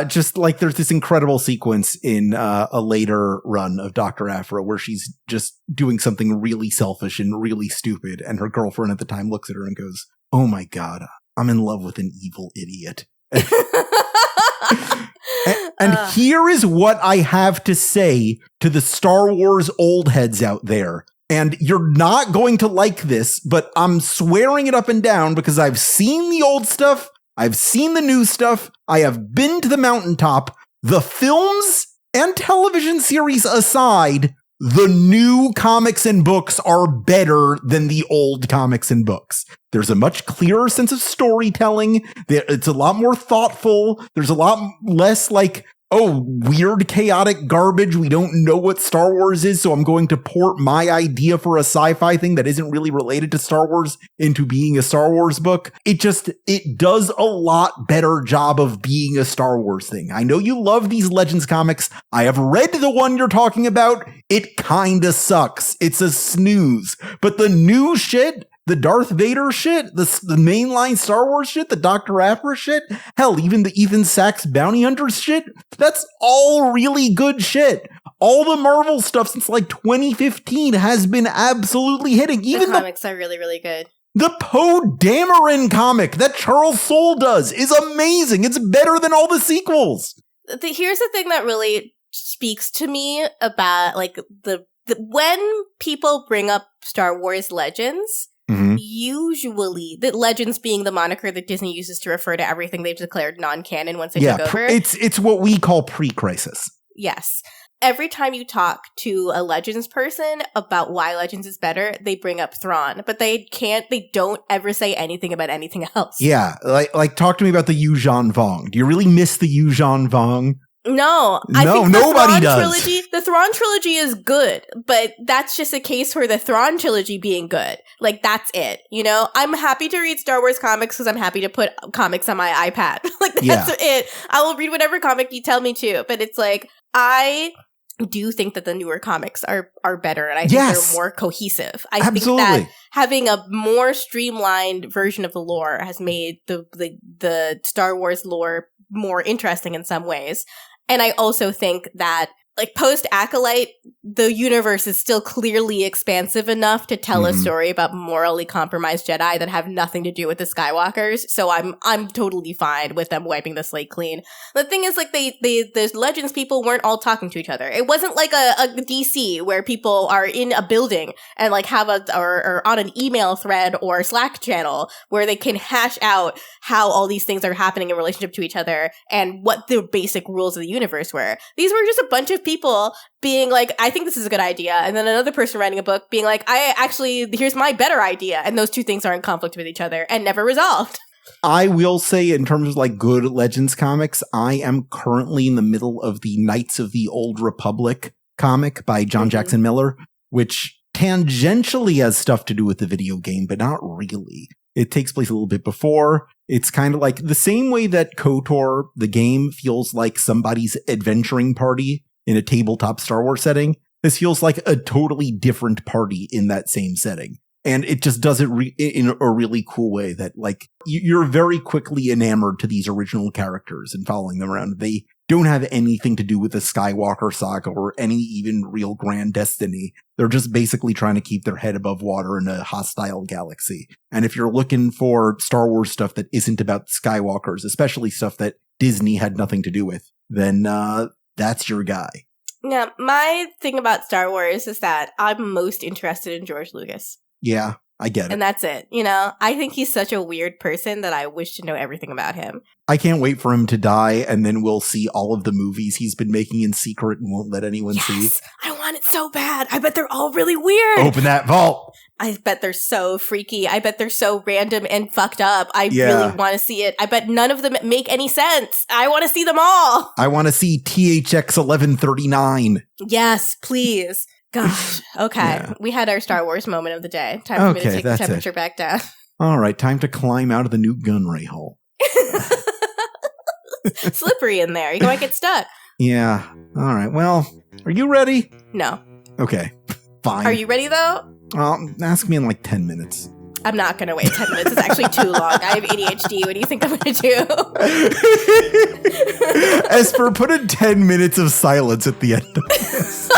Just like there's this incredible sequence in a later run of Dr. Afra where she's just doing something really selfish and really stupid, and her girlfriend at the time looks at her and goes, "Oh my god, I'm in love with an evil idiot." And here is what I have to say to the Star Wars old heads out there. And you're not going to like this, but I'm swearing it up and down because I've seen the old stuff. I've seen the new stuff. I have been to the mountaintop. The films and television series aside, the new comics and books are better than the old comics and books. There's a much clearer sense of storytelling. It's a lot more thoughtful. There's a lot less like, oh, weird, chaotic garbage. We don't know what Star Wars is, so I'm going to port my idea for a sci-fi thing that isn't really related to Star Wars into being a Star Wars book. It does a lot better job of being a Star Wars thing. I know you love these Legends comics. I have read the one you're talking about. It kinda sucks. It's a snooze. But the new shit, the Darth Vader shit, the mainline Star Wars shit, the Dr. Afra shit, hell, even the Ethan Sachs Bounty Hunters shit, that's all really good shit. All the Marvel stuff since like 2015 has been absolutely hitting. Even the comics are really, really good. The Poe Dameron comic that Charles Soule does is amazing. It's better than all the sequels. Here's the thing that really speaks to me about like when people bring up Star Wars Legends, usually, the Legends being the moniker that Disney uses to refer to everything they've declared non-canon once they took over. It's what we call pre-crisis. Yes. Every time you talk to a Legends person about why Legends is better, they bring up Thrawn, but they don't ever say anything about anything else. Yeah, like talk to me about the Yuuzhan Vong. Do you really miss the Yuuzhan Vong? No, I think nobody does. The Thrawn trilogy is good, but that's just a case for the Thrawn trilogy being good. Like, that's it. You know, I'm happy to read Star Wars comics because I'm happy to put comics on my iPad. Like, that's it. I will read whatever comic you tell me to. But it's like, I do think that the newer comics are better, and I think they're more cohesive. I think that having a more streamlined version of the lore has made the Star Wars lore more interesting in some ways. And I also think that, like, post-Acolyte, the universe is still clearly expansive enough to tell a story about morally compromised Jedi that have nothing to do with the Skywalkers. So I'm totally fine with them wiping the slate clean. The thing is, like, the Legends people weren't all talking to each other. It wasn't like a DC where people are in a building and, like, have or on an email thread or Slack channel where they can hash out how all these things are happening in relationship to each other and what the basic rules of the universe were. These were just a bunch of people being like, I think this is a good idea, and then another person writing a book being like, here's my better idea, and those two things are in conflict with each other and never resolved. I will say, in terms of like good Legends comics, I am currently in the middle of the Knights of the Old Republic comic by John Jackson Miller, which tangentially has stuff to do with the video game, but not really. It takes place a little bit before. It's kind of like the same way that KOTOR, the game, feels like somebody's adventuring party in a tabletop Star Wars setting. This feels like a totally different party in that same setting. And it just does it in a really cool way that, like, you're very quickly enamored to these original characters and following them around. They don't have anything to do with the Skywalker saga or any even real grand destiny. They're just basically trying to keep their head above water in a hostile galaxy. And if you're looking for Star Wars stuff that isn't about Skywalkers, especially stuff that Disney had nothing to do with, then that's your guy. Yeah, my thing about Star Wars is that I'm most interested in George Lucas. Yeah, I get it. And that's it. You know, I think he's such a weird person that I wish to know everything about him. I can't wait for him to die, and then we'll see all of the movies he's been making in secret and won't let anyone see. I want it so bad. I bet they're all really weird. Open that vault. I bet they're so freaky. I bet they're so random and fucked up. I really want to see it. I bet none of them make any sense. I want to see them all. I want to see THX 1139. Yes, please. Gosh. Okay. Yeah. We had our Star Wars moment of the day. Time for me to take the temperature back down. All right. Time to climb out of the Nute Gunray Hole. Slippery in there. You might get stuck. Yeah. All right. Well, are you ready? No. Okay. Fine. Are you ready, though? Ask me in like 10 minutes. I'm not going to wait 10 minutes. It's actually too long. I have ADHD. What do you think I'm going to do? Esper, put in 10 minutes of silence at the end of this.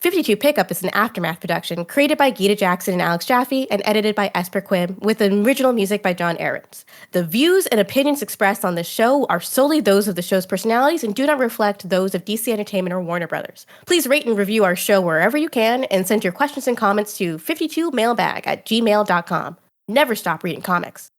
52 Pickup is an Aftermath production created by Gita Jackson and Alex Jaffe and edited by Esper Quim with original music by John Ahrens. The views and opinions expressed on this show are solely those of the show's personalities and do not reflect those of DC Entertainment or Warner Brothers. Please rate and review our show wherever you can and send your questions and comments to 52mailbag@gmail.com. Never stop reading comics.